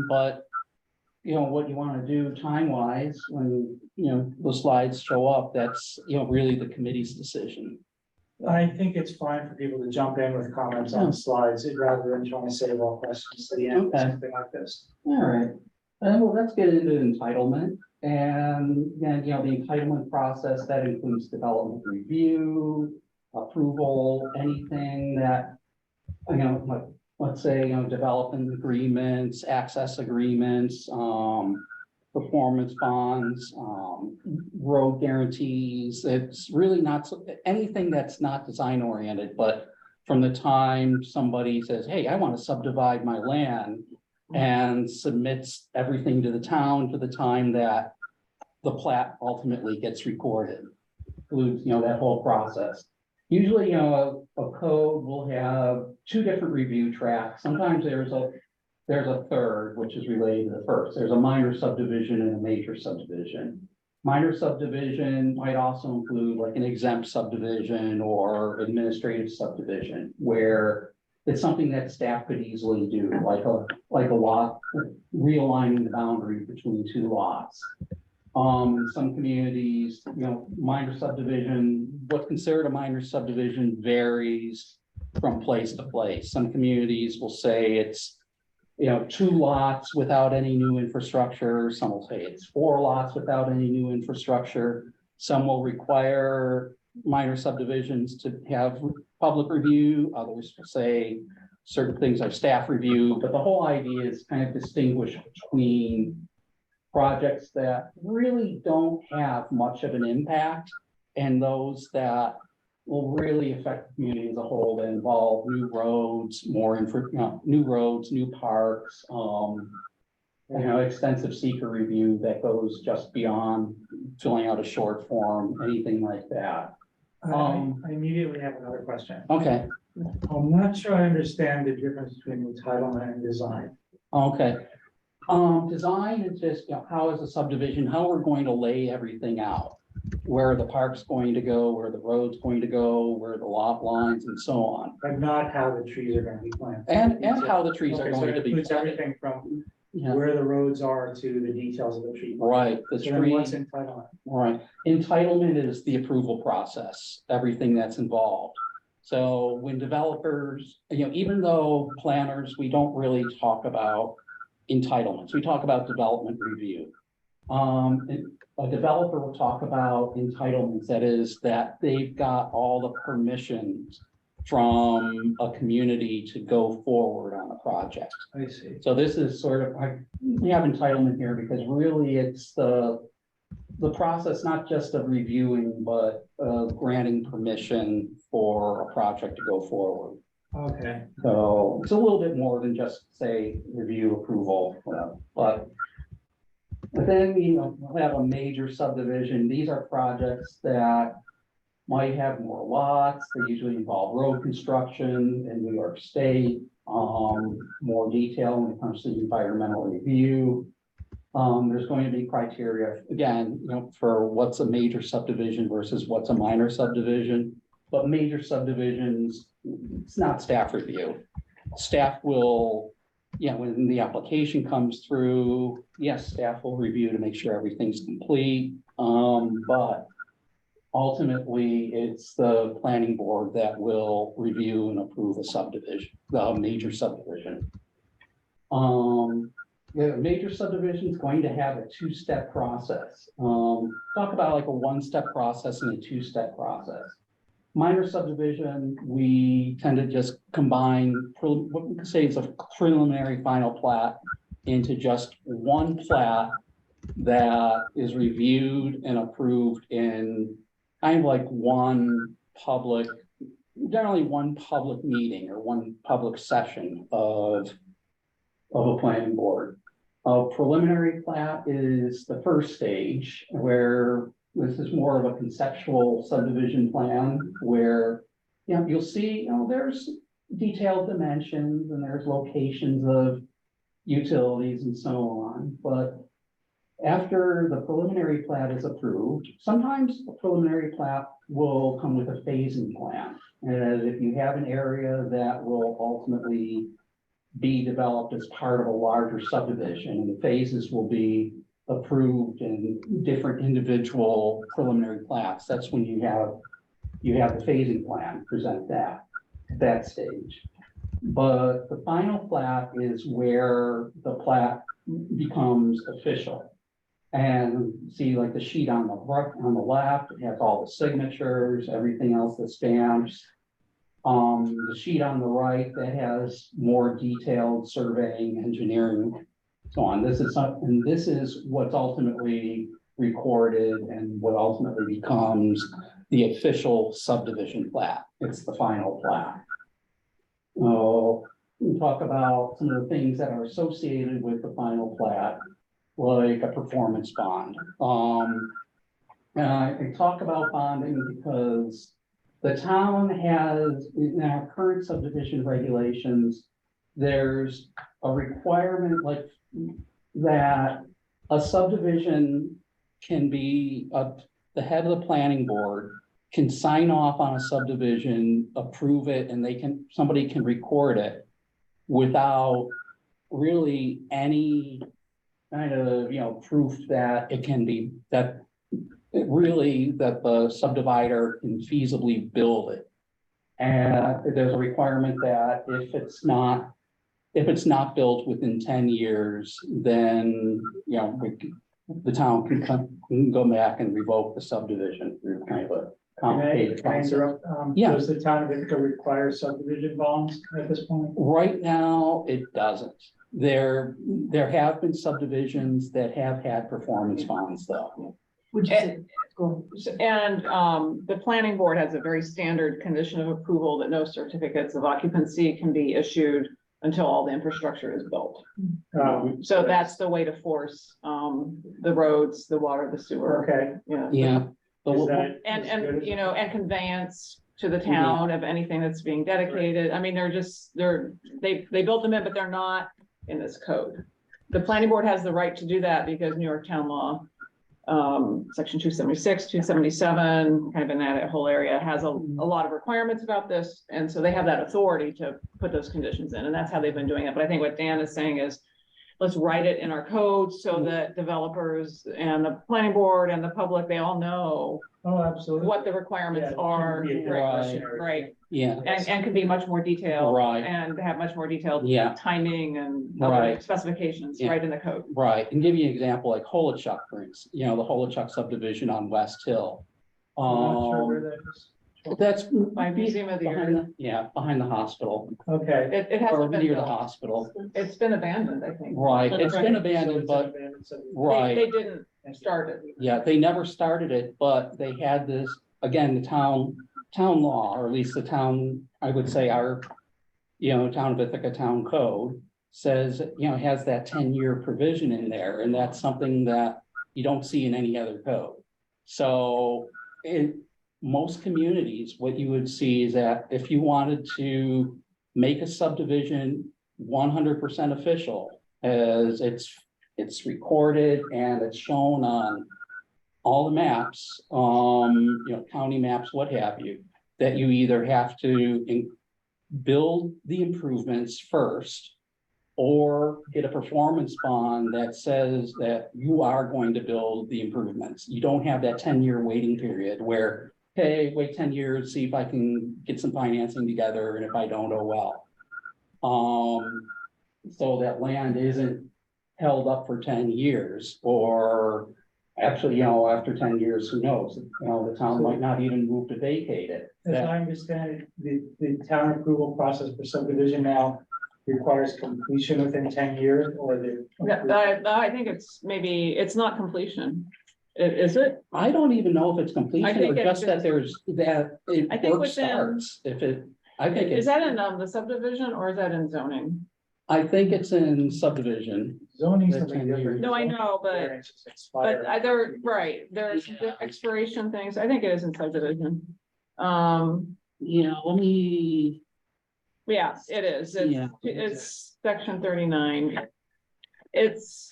Speaker 5: But what you want to do time wise, when, the slides show up, that's, really the committee's decision.
Speaker 1: I think it's fine for people to jump in with comments on slides rather than trying to save all questions to the end,
Speaker 5: Okay.
Speaker 1: something like this.
Speaker 5: All right. Well, let's get into entitlement. And then, the entitlement process, that includes development review, approval, anything that, like, let's say, development agreements, access agreements, performance bonds, road guarantees. It's really not anything that's not design oriented, but from the time somebody says, hey, I want to subdivide my land, and submits everything to the town to the time that the plat ultimately gets recorded. Includes, that whole process. Usually, a code will have 2 different review tracks. Sometimes there's a third, which is related to the first. There's a minor subdivision and a major subdivision. Minor subdivision might also include like an exempt subdivision or administrative subdivision, where it's something that staff could easily do, like a lot, realigning the boundary between 2 lots. Some communities, minor subdivision, what's considered a minor subdivision varies from place to place. Some communities will say it's, 2 lots without any new infrastructure. Some will say it's 4 lots without any new infrastructure. Some will require minor subdivisions to have public review. Others will say certain things are staff review, but the whole idea is kind of distinguish between projects that really don't have much of an impact and those that will really affect the community as a whole, that involve new roads, new roads, new parks, extensive seeker review that goes just beyond filling out a short form, anything like that.
Speaker 1: I immediately have another question.
Speaker 5: Okay,
Speaker 1: I'm not sure I understand the difference between entitlement and design.
Speaker 5: okay. Design is just, how is a subdivision, how we're going to lay everything out. Where the park's going to go, where the road's going to go, where the lot lines and so on.
Speaker 1: But not how the trees are going to be planted.
Speaker 5: And how the trees are
Speaker 1: Okay, so
Speaker 5: going
Speaker 1: it
Speaker 5: to be
Speaker 1: includes
Speaker 5: planted.
Speaker 1: everything from
Speaker 5: Yeah,
Speaker 1: where the roads are to the details of the tree.
Speaker 5: right, the
Speaker 1: So then
Speaker 5: tree,
Speaker 1: what's entitlement?
Speaker 5: right. Entitlement is the approval process, everything that's involved. So when developers, even though planners, we don't really talk about entitlements, we talk about development review. A developer will talk about entitlements, that is, that they've got all the permissions from a community to go forward on a project.
Speaker 1: I see.
Speaker 5: So this is sort of, we have entitlement here because really it's the process, not just of reviewing, but granting permission for a project to go forward.
Speaker 1: Okay,
Speaker 5: So it's a little bit more than just say review approval, but then, we'll have a major subdivision. These are projects that might have more lots. They usually involve road construction in New York State, more detail when it comes to environmental review. There's going to be criteria, again, for what's a major subdivision versus what's a minor subdivision. But major subdivisions, it's not staff review. Staff will, when the application comes through, yes, staff will review to make sure everything's complete. But ultimately, it's the planning board that will review and approve a subdivision, the major subdivision. Major subdivision is going to have a 2-step process. Talk about like a 1-step process and a 2-step process. Minor subdivision, we tend to just combine what we could say is a preliminary final plat into just one plat that is reviewed and approved in kind of like one public, generally one public meeting or one public session of a planning board. A preliminary plat is the first stage where this is more of a conceptual subdivision plan where, you know, you'll see, you know, there's detailed dimensions and there's locations of utilities and so on, but after the preliminary plat is approved, sometimes a preliminary plat will come with a phasing plan. And if you have an area that will ultimately be developed as part of a larger subdivision, and the phases will be approved in different individual preliminary plats, that's when you have the phasing plan, present that at that stage. But the final plat is where the plat becomes official. And see, like the sheet on the right, on the left, it has all the signatures, everything else, the stamps. The sheet on the right that has more detailed surveying, engineering, so on. This is what's ultimately recorded and what ultimately becomes the official subdivision plat. It's the final plat. We'll talk about some of the things that are associated with the final plat, like a performance bond. And I talk about bonding because the town has, in our current subdivision regulations, there's a requirement like that a subdivision can be, the head of the planning board can sign off on a subdivision, approve it, and somebody can record it without really any kind of, you know, proof that it can be, that the subdivider can feasibly build it. And there's a requirement that if it's not built within 10 years, then, you know, the town can go back and revoke the subdivision through kind of a complicated
Speaker 1: Can I
Speaker 5: process.
Speaker 1: interrupt?
Speaker 5: Yeah.
Speaker 1: Does the town of Ithaca require subdivision bonds at this point?
Speaker 5: Right now, it doesn't. There have been subdivisions that have had performance bonds though.
Speaker 3: Would you say? Go
Speaker 7: And the planning board has a very standard condition of approval that no certificates of occupancy can be issued until all the infrastructure is built. So that's the way to force the roads, the water, the sewer.
Speaker 1: Okay.
Speaker 7: Yeah.
Speaker 5: Yeah.
Speaker 1: Is that as good
Speaker 7: And,
Speaker 1: as-
Speaker 7: you know, and conveyance to the town of anything that's being dedicated. I mean, they built them in, but they're not in this code. The planning board has the right to do that because New York town law, section 276, 277, kind of in that whole area has a lot of requirements about this. And so they have that authority to put those conditions in, and that's how they've been doing it. But I think what Dan is saying is, let's write it in our code so that developers and the planning board and the public, they all know
Speaker 1: Oh, absolutely.
Speaker 7: what the requirements
Speaker 1: Yeah, it
Speaker 7: are.
Speaker 1: can be a
Speaker 5: Right,
Speaker 1: discretionary
Speaker 7: Right,
Speaker 1: thing.
Speaker 5: Yeah.
Speaker 7: and can be much more detailed.
Speaker 5: Right.
Speaker 7: And have much more detailed
Speaker 5: Yeah.
Speaker 7: timing and
Speaker 5: Right.
Speaker 7: other specifications
Speaker 5: Yeah.
Speaker 7: right in the code.
Speaker 5: Right, and give you an example, like Holichuk, for instance, you know, the Holichuk subdivision on West Hill.
Speaker 1: I'm not sure where that is.
Speaker 5: That's.
Speaker 7: By Museum of the
Speaker 5: behind
Speaker 7: Art.
Speaker 5: Yeah, behind the hospital,
Speaker 1: Okay.
Speaker 7: It
Speaker 5: or
Speaker 7: hasn't been
Speaker 5: near the
Speaker 7: built.
Speaker 5: hospital,
Speaker 7: It's been abandoned, I think.
Speaker 5: right, it's been
Speaker 1: So
Speaker 5: abandoned,
Speaker 1: it's
Speaker 5: but,
Speaker 1: an abandoned subdivision.
Speaker 5: right.
Speaker 7: They didn't start it.
Speaker 5: Yeah, they never started it, but they had this, again, the town law, or at least the town, I would say our, you know, town of Ithaca town code says, you know, has that 10-year provision in there, and that's something that you don't see in any other code. So in most communities, what you would see is that if you wanted to make a subdivision 100% official, as it's recorded and it's shown on all the maps, you know, county maps, what have you, that you either have to build the improvements first or get a performance bond that says that you are going to build the improvements. You don't have that 10-year waiting period where, hey, wait 10 years, see if I can get some financing together, and if I don't, oh well. So that land isn't held up for 10 years, or actually, you know, after 10 years, who knows? You know, the town might not even move to vacate it.
Speaker 1: As I understand it, the town approval process for subdivision now requires completion within 10 years or the.
Speaker 7: No, I think it's not completion. Is it?
Speaker 5: I don't even know if it's
Speaker 7: I
Speaker 5: completion
Speaker 7: think
Speaker 5: or
Speaker 7: it
Speaker 5: just that
Speaker 7: just-
Speaker 5: there's that
Speaker 7: I think
Speaker 5: work
Speaker 7: within-
Speaker 5: starts. If it, I think
Speaker 7: Is
Speaker 5: it's,
Speaker 7: that in the subdivision or is that in zoning?
Speaker 5: I think it's in subdivision.
Speaker 1: Zoning
Speaker 5: That's
Speaker 1: something
Speaker 5: 10
Speaker 1: different.
Speaker 5: years.
Speaker 7: No, I know, but
Speaker 1: Variances expire.
Speaker 7: they're, right, there's the expiration things. I think it is in subdivision.
Speaker 5: Yeah, let me,
Speaker 7: Yeah, it is.
Speaker 5: Yeah.
Speaker 7: It's section 39. It's,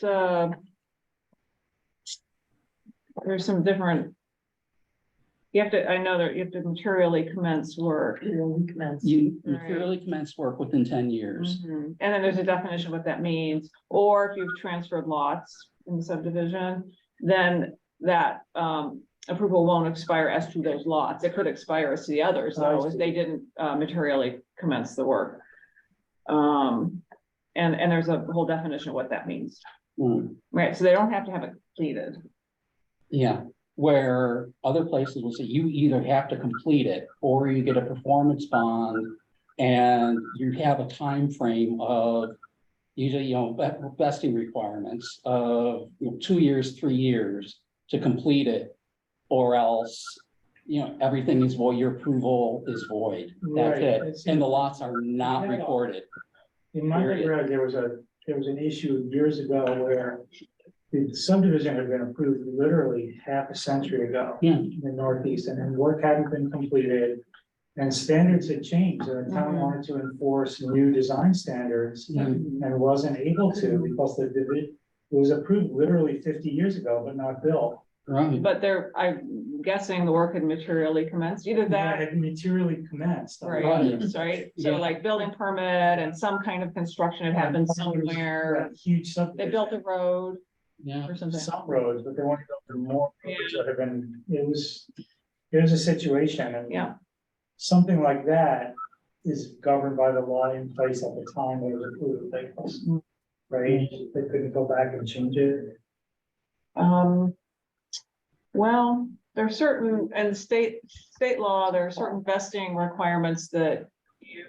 Speaker 7: there's some different. You have to, I know that you have to materially commence work.
Speaker 5: you
Speaker 7: Right.
Speaker 5: materially commence work within 10 years.
Speaker 7: Mhm. And then there's a definition of what that means, or if you've transferred lots in the subdivision, then that approval won't expire as to those lots. It could expire as to the others,
Speaker 1: I
Speaker 7: though, if
Speaker 1: see.
Speaker 7: they didn't materially commence the work. And there's a whole definition of what that means,
Speaker 5: Mm,
Speaker 7: right? So they don't have to have it completed.
Speaker 5: yeah, where other places will say you either have to complete it or you get a performance bond. And you have a time frame of usually, vesting requirements of 2 years, 3 years to complete it. Or else, everything is void, your approval is void. That's
Speaker 1: Right,
Speaker 5: it.
Speaker 1: it's-
Speaker 5: And the lots are not
Speaker 1: Yeah.
Speaker 5: recorded.
Speaker 1: In my
Speaker 5: Period.
Speaker 1: neighborhood, there was an issue years ago where the subdivision had been approved literally half a century ago.
Speaker 5: Yeah.
Speaker 1: In the Northeast, and then work hadn't been completed. And standards had changed, and the town
Speaker 7: Mhm.
Speaker 1: wanted to enforce new design standards and wasn't able to because it was approved literally 50 years ago, but not built.
Speaker 5: Right.
Speaker 7: But I'm guessing the work had materially commenced, either
Speaker 1: That
Speaker 7: that,
Speaker 1: had materially commenced.
Speaker 7: right, right? So
Speaker 5: Yeah.
Speaker 7: like building permit and some kind of construction had happened somewhere.
Speaker 1: Right, huge
Speaker 7: They
Speaker 1: subdivision.
Speaker 7: built a road
Speaker 5: Yeah.
Speaker 7: or something.
Speaker 1: Some roads, but they wanted to build more roads that have been, it was a situation and.
Speaker 7: Yeah.
Speaker 1: Something like that is governed by the law in place at the time it was approved, like, right? They couldn't go back and change it.
Speaker 7: Well, there are certain, and state law, there are certain vesting requirements that you.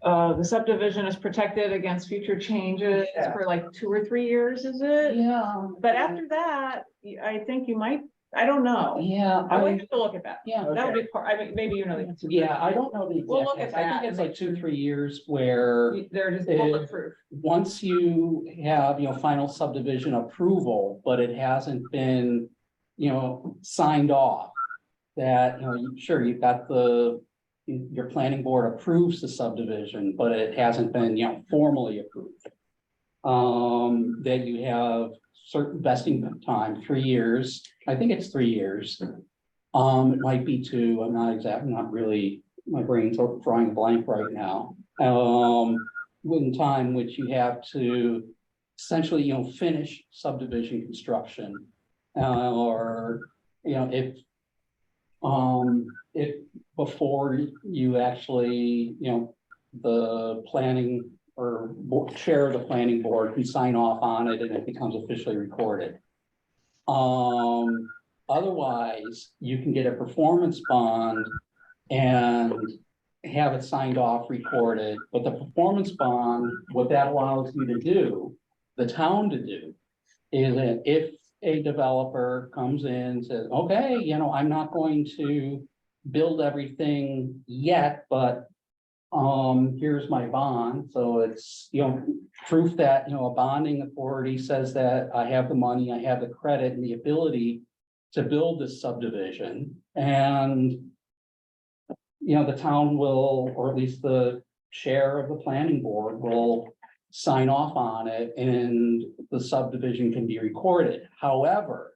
Speaker 7: The subdivision is protected against future changes
Speaker 1: Yeah.
Speaker 7: for like 2 or 3 years, is it?
Speaker 5: Yeah.
Speaker 7: But after that, I think you might, I don't know.
Speaker 5: Yeah,
Speaker 7: I would have to look at that.
Speaker 5: yeah,
Speaker 7: That would be part, I mean, maybe you know the answer.
Speaker 5: yeah, I don't know the
Speaker 7: We'll
Speaker 5: exact,
Speaker 7: look at
Speaker 5: answer. I
Speaker 7: that
Speaker 5: think it's
Speaker 7: and
Speaker 5: like 2, 3 years where
Speaker 7: They're just
Speaker 5: It-
Speaker 7: bulletproof.
Speaker 5: once you have, final subdivision approval, but it hasn't been, signed off. That, sure, you've got your planning board approves the subdivision, but it hasn't been, formally approved. That you have certain vesting time, 3 years, I think it's 3 years. It might be 2, I'm not really, my brain's drawing a blank right now. In time which you have to essentially, finish subdivision construction. Or, if before you actually, the planning or chair of the planning board can sign off on it and it becomes officially recorded. Otherwise, you can get a performance bond and have it signed off, recorded, but the performance bond, what that allows you to do, the town to do, is that if a developer comes in and says, okay, I'm not going to build everything yet, but here's my bond, so it's, proof that, a bonding authority says that I have the money, I have the credit and the ability to build this subdivision, and the town will, or at least the chair of the planning board will sign off on it and the subdivision can be recorded. However,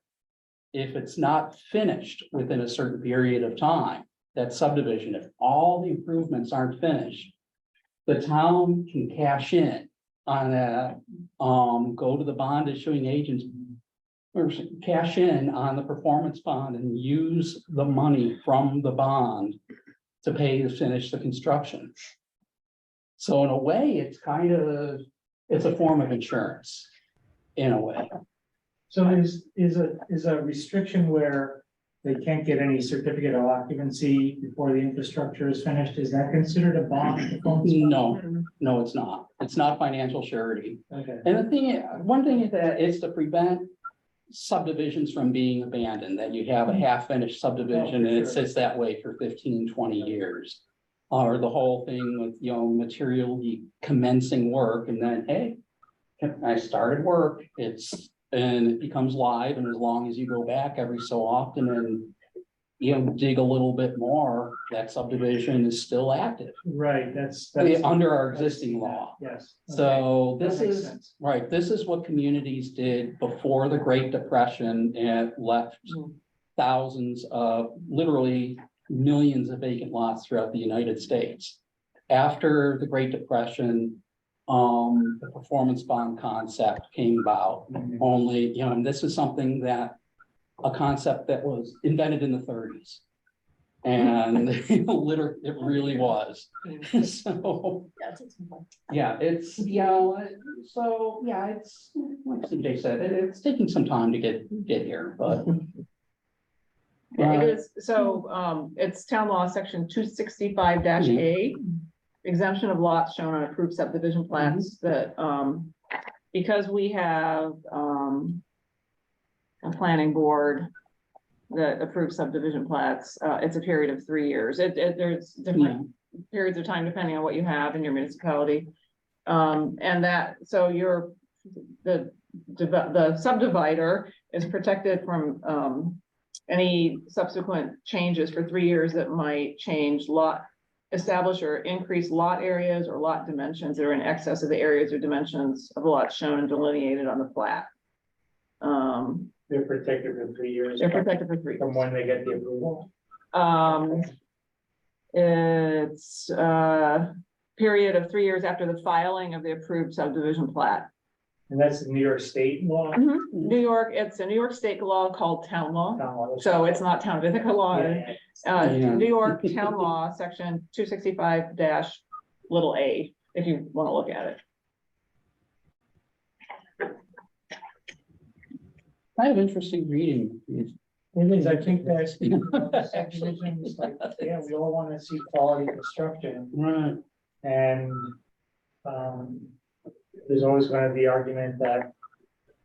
Speaker 5: if it's not finished within a certain period of time, that subdivision, if all the improvements aren't finished, the town can cash in on that, go to the bond issuing agents or cash in on the performance bond and use the money from the bond to pay to finish the construction. So in a way, it's a form of insurance, in a way.
Speaker 1: So is a restriction where they can't get any certificate of occupancy before the infrastructure is finished, is that considered a bond?
Speaker 5: No, it's not. It's not financial surety.
Speaker 1: Okay.
Speaker 5: And one thing is that it's to prevent subdivisions from being abandoned, that you have a half-finished subdivision and it
Speaker 1: sure.
Speaker 5: sits that way for 15, 20 years. Or the whole thing with, materially commencing work and then, hey, I started work, and it becomes live, and as long as you go back every so often and dig a little bit more, that subdivision is still active
Speaker 1: Right, that's.
Speaker 5: under our existing law.
Speaker 1: Yes. okay.
Speaker 5: So
Speaker 1: That
Speaker 5: this
Speaker 1: makes
Speaker 5: is,
Speaker 1: sense.
Speaker 5: right, this is what communities did before the Great Depression and left thousands of, literally millions of vacant lots throughout the United States. After the Great Depression, the performance bond concept came about. Only, and this is something that, a concept that was invented in the 30s. And literally, it really was. So, yeah, it's, so, yeah, it's, like CJ said, it's taking some time to get here, but.
Speaker 7: It is, so, it's town law, section 265-A. Exemption of lots shown on approved subdivision plans that, because we have, a planning board that approves subdivision plats, it's a period of 3 years. There's different periods of time depending on what you have in your municipality. And that, so the subdivider is protected from, any subsequent changes for 3 years that might change establish or increase lot areas or lot dimensions that are in excess of the areas or dimensions of the lots shown and delineated on the plat.
Speaker 1: They're protected for 3 years.
Speaker 7: They're protected for 3 years.
Speaker 1: From when they get the approval.
Speaker 7: It's a period of 3 years after the filing of the approved subdivision plat.
Speaker 1: And that's the New York State law.
Speaker 7: New York, it's a New York state law called town law.
Speaker 1: Town law.
Speaker 7: So it's not town of Ithaca law.
Speaker 1: Yeah.
Speaker 7: New York town law, section 265-a, if you want to look at it.
Speaker 5: I have interesting reading.
Speaker 1: It is, I think that's subdivisions, like, yeah, we all want to see quality construction
Speaker 5: Right.
Speaker 1: and, there's always going to be argument that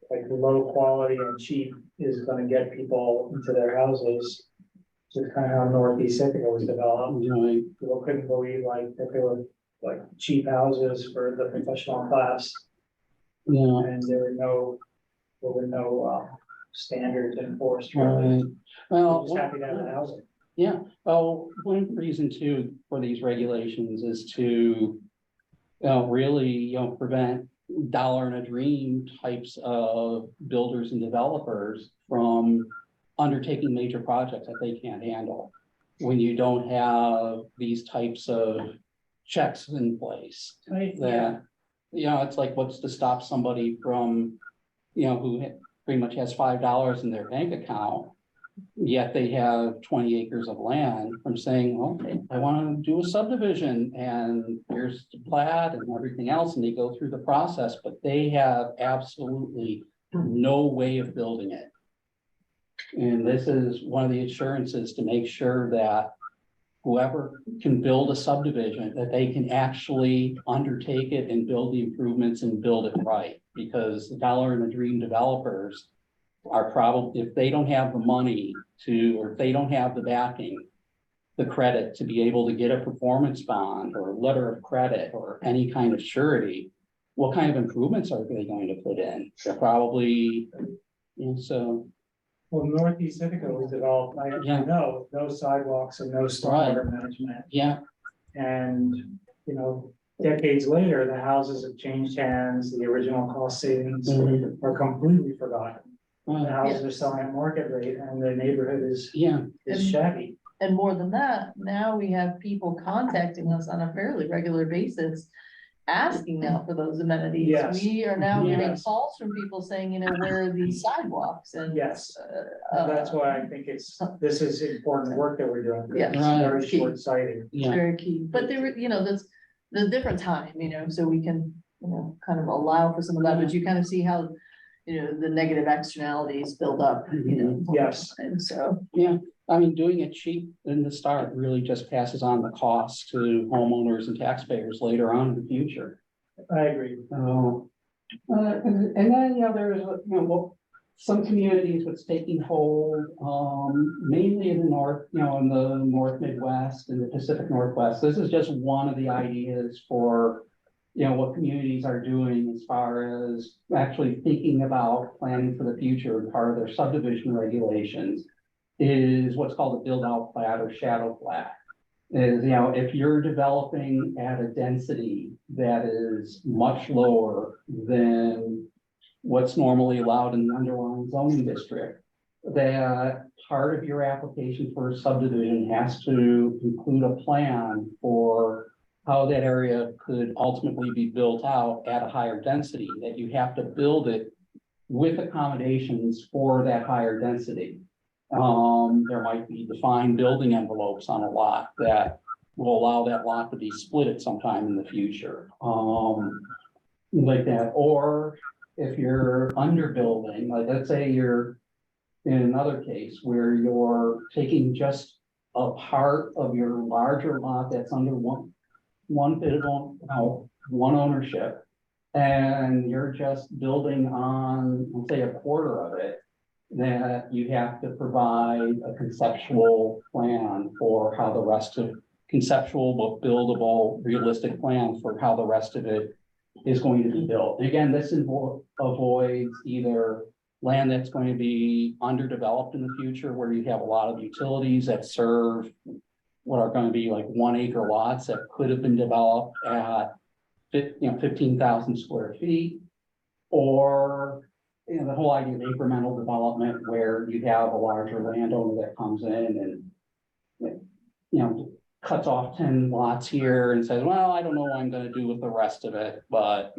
Speaker 1: like low quality and cheap is going to get people into their houses. Just kind of how Northeast Ithaca was developed.
Speaker 5: Right.
Speaker 1: People couldn't believe like that there were like cheap houses for the professional class
Speaker 5: Yeah.
Speaker 1: and there were no standards enforced. Really.
Speaker 5: Right. Well,
Speaker 1: Just happy to have the housing.
Speaker 5: yeah. Oh, one reason too for these regulations is to really, prevent dollar and a dream types of builders and developers from undertaking major projects that they can't handle. When you don't have these types of checks in place, that, it's like, what's to stop somebody from, who pretty much has $5 in their bank account, yet they have 20 acres of land, from saying, okay, I want to do a subdivision and here's the plat and everything else, and they go through the process, but they have absolutely no way of building it. And this is one of the assurances to make sure that whoever can build a subdivision, that they can actually undertake it and build the improvements and build it right. Because the dollar and a dream developers are probably, if they don't have the money or if they don't have the backing, the credit to be able to get a performance bond or letter of credit or any kind of surety, what kind of improvements are they going to put in? They're probably, so.
Speaker 1: Well, Northeast Ithaca was developed, I know, no sidewalks and no stormwater management.
Speaker 5: Yeah.
Speaker 1: And, decades later, the houses have changed hands, the original cost savings are completely forgotten. The houses are selling at market rate and the neighborhood is shabby.
Speaker 3: And more than that, now we have people contacting us on a fairly regular basis, asking now for those amenities.
Speaker 1: Yes.
Speaker 3: We are now getting
Speaker 1: Yes.
Speaker 3: calls from people saying, where are these sidewalks? And
Speaker 1: Yes. And that's why I think this is important work that we're doing.
Speaker 3: Yeah.
Speaker 1: It's
Speaker 5: Right.
Speaker 1: very short-sighted.
Speaker 3: It's very key, but there were, there's a different time, so we can, kind of allow for some of that, but you kind of see how, the negative externalities build up,
Speaker 1: Yes.
Speaker 3: And so.
Speaker 5: Yeah, I mean, doing it cheap in the start really just passes on the cost to homeowners and taxpayers later on in the future.
Speaker 1: I agree.
Speaker 5: And then, there's, some communities what's taking hold, mainly in the north, in the North Midwest and the Pacific Northwest. This is just one of the ideas for, what communities are doing as far as actually thinking about planning for the future and part of their subdivision regulations is what's called a build out plat or shadow plat. Is, if you're developing at a density that is much lower than what's normally allowed in the underlying zoning district, that part of your application for a subdivision has to include a plan for how that area could ultimately be built out at a higher density, that you have to build it with accommodations for that higher density. There might be defined building envelopes on a lot that will allow that lot to be split at some time in the future. Like that, or if you're underbuilding, like let's say you're in another case where you're taking just a part of your larger lot that's under one ownership, and you're just building on, let's say, a quarter of it, that you have to provide a conceptual plan for how the rest of conceptual but buildable realistic plan for how the rest of it is going to be built. And again, this avoids either land that's going to be underdeveloped in the future where you have a lot of utilities that serve what are going to be like 1 acre lots that could have been developed at 15,000 square feet, or the whole idea of incremental development where you have a larger landowner that comes in and cuts off 10 lots here and says, well, I don't know what I'm going to do with the rest of it, but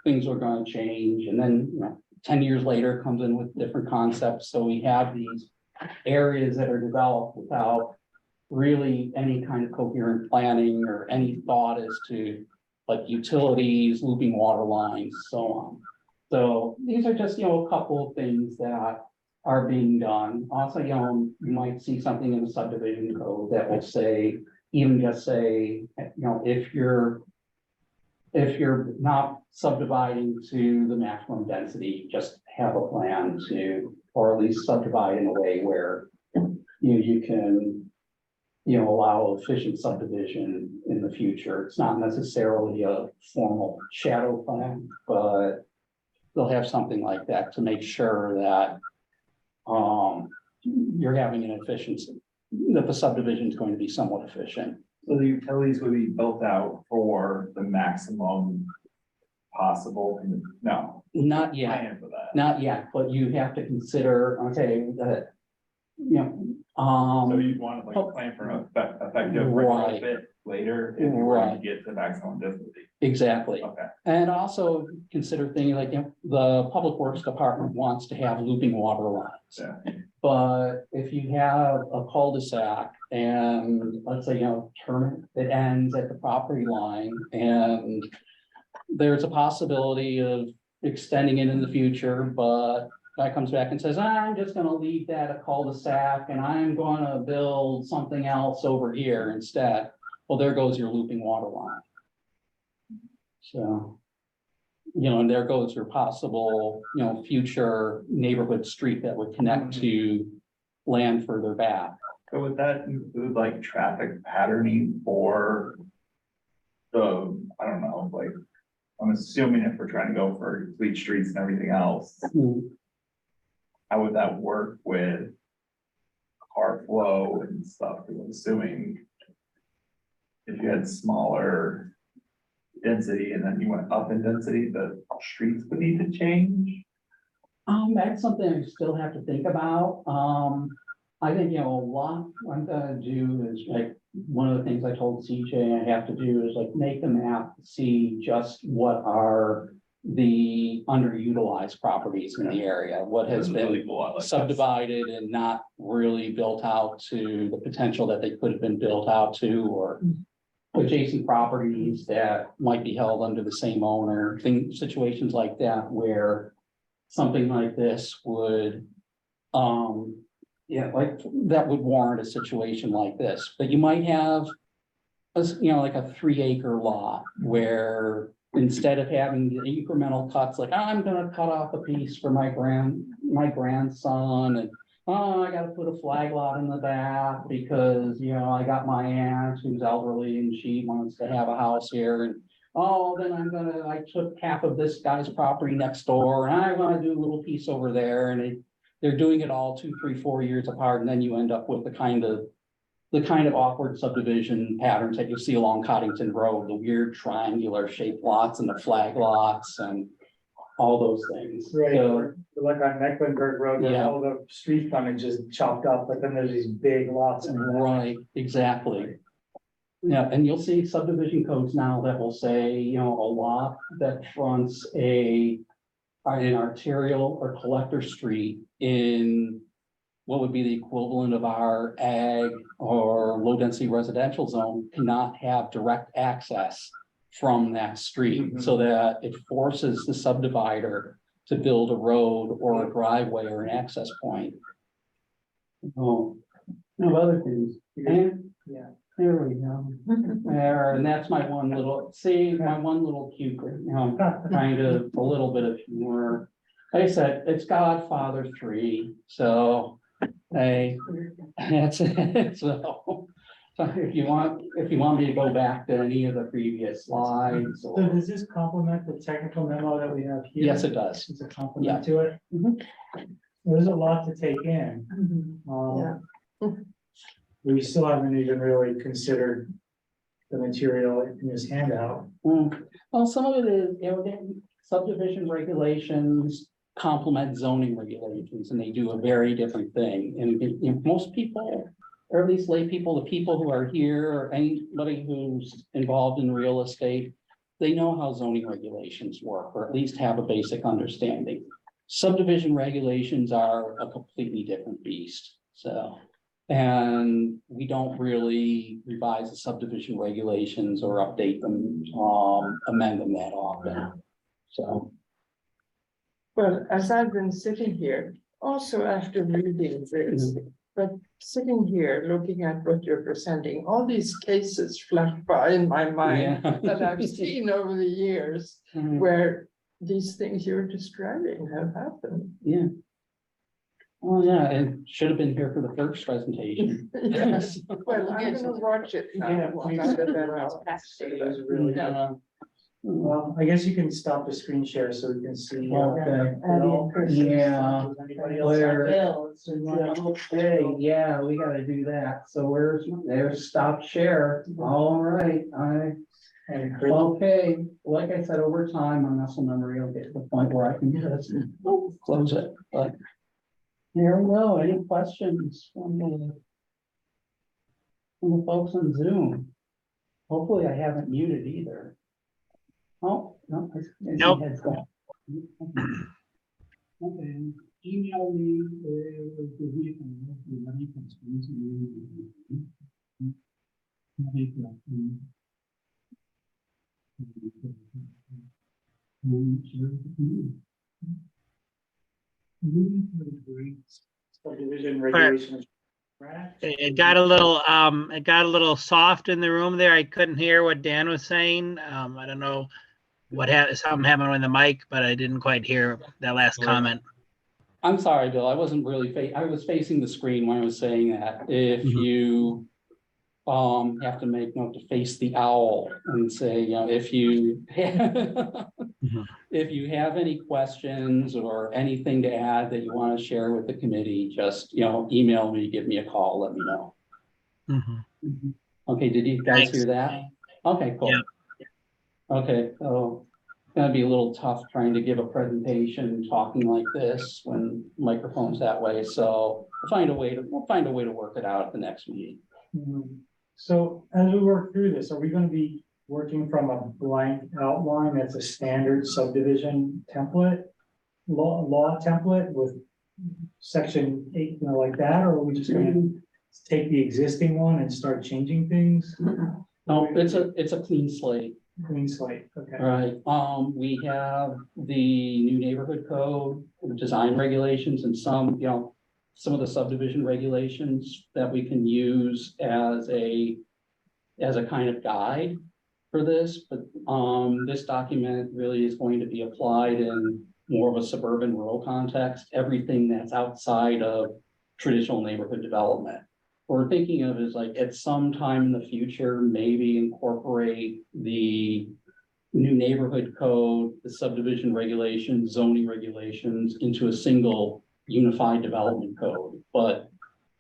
Speaker 5: things are going to change. And then 10 years later comes in with different concepts. So we have these areas that are developed without really any kind of coherent planning or any thought as to like utilities, looping water lines, so on. So these are just, a couple of things that are being done. Also, you might see something in the subdivision code that will say, if you're not subdividing to the maximum density, just have a plan to, or at least subdivide in a way where you can allow efficient subdivision in the future. It's not necessarily a formal shadow plan, but they'll have something like that to make sure that you're having an efficiency, that the subdivision is going to be somewhat efficient.
Speaker 9: So the utilities would be built out for the maximum possible, no,
Speaker 5: Not yet.
Speaker 9: plan for that.
Speaker 5: Not yet, but you have to consider, okay, that,
Speaker 9: So you'd want to like plan for an effective
Speaker 5: Right.
Speaker 9: retrofit later if you were to
Speaker 5: Right.
Speaker 9: get to maximum density.
Speaker 5: exactly.
Speaker 9: Okay.
Speaker 5: And also consider things like, the Public Works Department wants to have looping water lines.
Speaker 9: Yeah.
Speaker 5: But if you have a cul-de-sac and let's say, term, it ends at the property line and there's a possibility of extending it in the future, but guy comes back and says, I'm just gonna leave that a cul-de-sac and I'm gonna build something else over here instead. Well, there goes your looping water line. So, and there goes your possible, future neighborhood street that would connect to land further back.
Speaker 9: So would that include like traffic patterning for the, I don't know, like, I'm assuming if we're trying to go for complete streets and everything else, how would that work with car flow and stuff? Because I'm assuming if you had smaller density and then you went up in density, the streets would need to change.
Speaker 5: That's something I still have to think about. I think, a lot I'm gonna do is like, one of the things I told CJ I have to do is like make the map to see just what are the underutilized properties in the area, what has been
Speaker 9: Really cool. I like that.
Speaker 5: subdivided and not really built out to the potential that they could have been built out to, or adjacent properties that might be held under the same owner, situations like that, where something like this would, like that would warrant a situation like this. But you might have like a 3 acre lot where instead of having the incremental cuts, like, I'm gonna cut off a piece for my grandson, and oh, I gotta put a flag lot in the back because, you know, I got my aunt who's elderly and she wants to have a house here, and oh, then I took half of this guy's property next door, and I wanna do a little piece over there, and they're doing it all 2, 3, 4 years apart, and then you end up with the kind of awkward subdivision patterns that you see along Cottington Road, the weird triangular shaped lots and the flag lots and all those things.
Speaker 1: Right,
Speaker 5: So,
Speaker 1: like on Mecklenburg Road, where
Speaker 5: Yeah.
Speaker 1: all the street frontage is chopped up, but then there's these big lots. in the back.
Speaker 5: right, exactly. Yeah, and you'll see subdivision codes now that will say, you know, a lot that fronts an arterial or collector street in what would be the equivalent of our ag or low density residential zone cannot have direct access from that street, so that it forces the subdivider to build a road or a driveway or an access point. Oh, no other things. And
Speaker 1: Yeah.
Speaker 5: there we go. There, and that's my one little cute, you know, kind of a little bit of humor. Like I said, it's Godfather 3, so, hey, that's it, so. So if you want me to go back to any of the previous slides,
Speaker 1: So
Speaker 5: or,
Speaker 1: does this complement the technical memo that we have here?
Speaker 5: yes, it does.
Speaker 1: It's a complement to it?
Speaker 5: Mhm.
Speaker 1: There's a lot to take in. We still haven't even really considered the material in this handout.
Speaker 5: Well, some of it is, you know, subdivision regulations complement zoning regulations, and they do a very different thing. And you know, most people, or at least lay people, the people who are here, or anybody who's involved in real estate, they know how zoning regulations work, or at least have a basic understanding. Subdivision regulations are a completely different beast, so. And we don't really revise the subdivision regulations or update them, amend them that often, so.
Speaker 4: Well, as I've been sitting here, also after reading this, but sitting here, looking at what you're presenting, all these cases flash by in my mind
Speaker 5: Yeah.
Speaker 4: that I've seen over the years
Speaker 5: Mhm.
Speaker 4: where these things you're describing have happened.
Speaker 5: Yeah. Oh, yeah, it should have been here for the first presentation.
Speaker 4: Yes, well, I'm gonna watch it now.
Speaker 1: Yeah, please. It was really good. Well, I guess you can stop the screen share so we can see.
Speaker 5: Okay. Yeah. Okay, yeah, we gotta do that. So there's stop share. All right, okay, like I said, over time, my muscle memory will get to the point where I can just close it, but. There we go. Any questions from the folks on Zoom? Hopefully I haven't muted either. Oh, no. I see
Speaker 6: Nope.
Speaker 5: heads going. Okay, email me.
Speaker 1: Subdivision regulations.
Speaker 6: It got a little soft in the room there. I couldn't hear what Dan was saying. I don't know something happened with the mic, but I didn't quite hear that last comment.
Speaker 5: I'm sorry, Bill, I wasn't really I was facing the screen when I was saying that. If you have to make note to face the owl and say, you know, if you if you have any questions or anything to add that you want to share with the committee, just, you know, email me, give me a call, let me know.
Speaker 6: Mhm.
Speaker 5: Okay, did you guys
Speaker 6: Thanks.
Speaker 5: hear that? Okay, cool.
Speaker 6: Yeah.
Speaker 5: Okay, so it's gonna be a little tough trying to give a presentation talking like this when microphone's that way, so we'll find a way to work it out at the next meeting.
Speaker 1: So as we work through this, are we gonna be working from a blank outline that's a standard subdivision template? Law template with section 8, you know, like that, or are we just gonna take the existing one and start changing things?
Speaker 5: No, it's a clean slate.
Speaker 1: Clean slate, okay.
Speaker 5: All right, we have the new neighborhood code, design regulations, and some of the subdivision regulations that we can use as a kind of guide. for this, but, this document really is going to be applied in more of a suburban rural context, everything that's outside of traditional neighborhood development. What we're thinking of is like at some time in the future, maybe incorporate the new neighborhood code, the subdivision regulations, zoning regulations into a single unified development code. But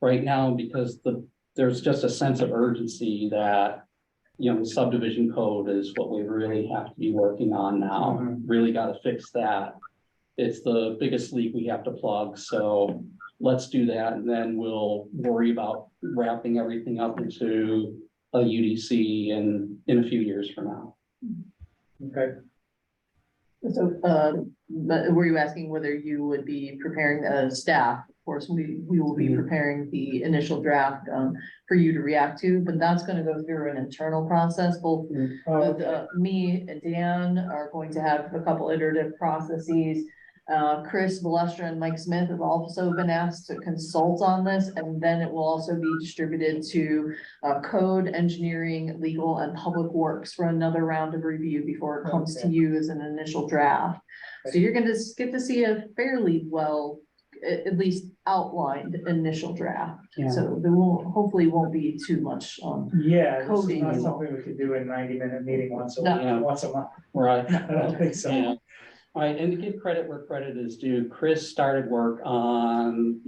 Speaker 5: right now, because there's just a sense of urgency that, you know, the subdivision code is what we really have to be working on now. Really got to fix that. It's the biggest leak we have to plug, so let's do that, and then we'll worry about wrapping everything up into a UDC in a few years from now.
Speaker 1: Okay.
Speaker 3: So, but were you asking whether you would be preparing staff? Of course, we will be preparing the initial draft, for you to react to, but that's gonna go through an internal process. Both me and Dan are going to have a couple iterative processes. Chris Balestra and Mike Smith have also been asked to consult on this, and then it will also be distributed to code, engineering, legal, and public works for another round of review before it comes to you as an initial draft. So you're gonna get to see a fairly well, at least outlined initial draft.
Speaker 5: Yeah.
Speaker 3: So there hopefully won't be too much.
Speaker 1: Yeah, this is
Speaker 3: Coding
Speaker 1: not
Speaker 3: and-
Speaker 1: something we could do in 90-minute meeting once a
Speaker 3: No.
Speaker 1: week,
Speaker 5: Yeah.
Speaker 1: once a month.
Speaker 5: Right.
Speaker 1: I don't think so.
Speaker 5: Yeah. All right, and to give credit where credit is due, Chris started work on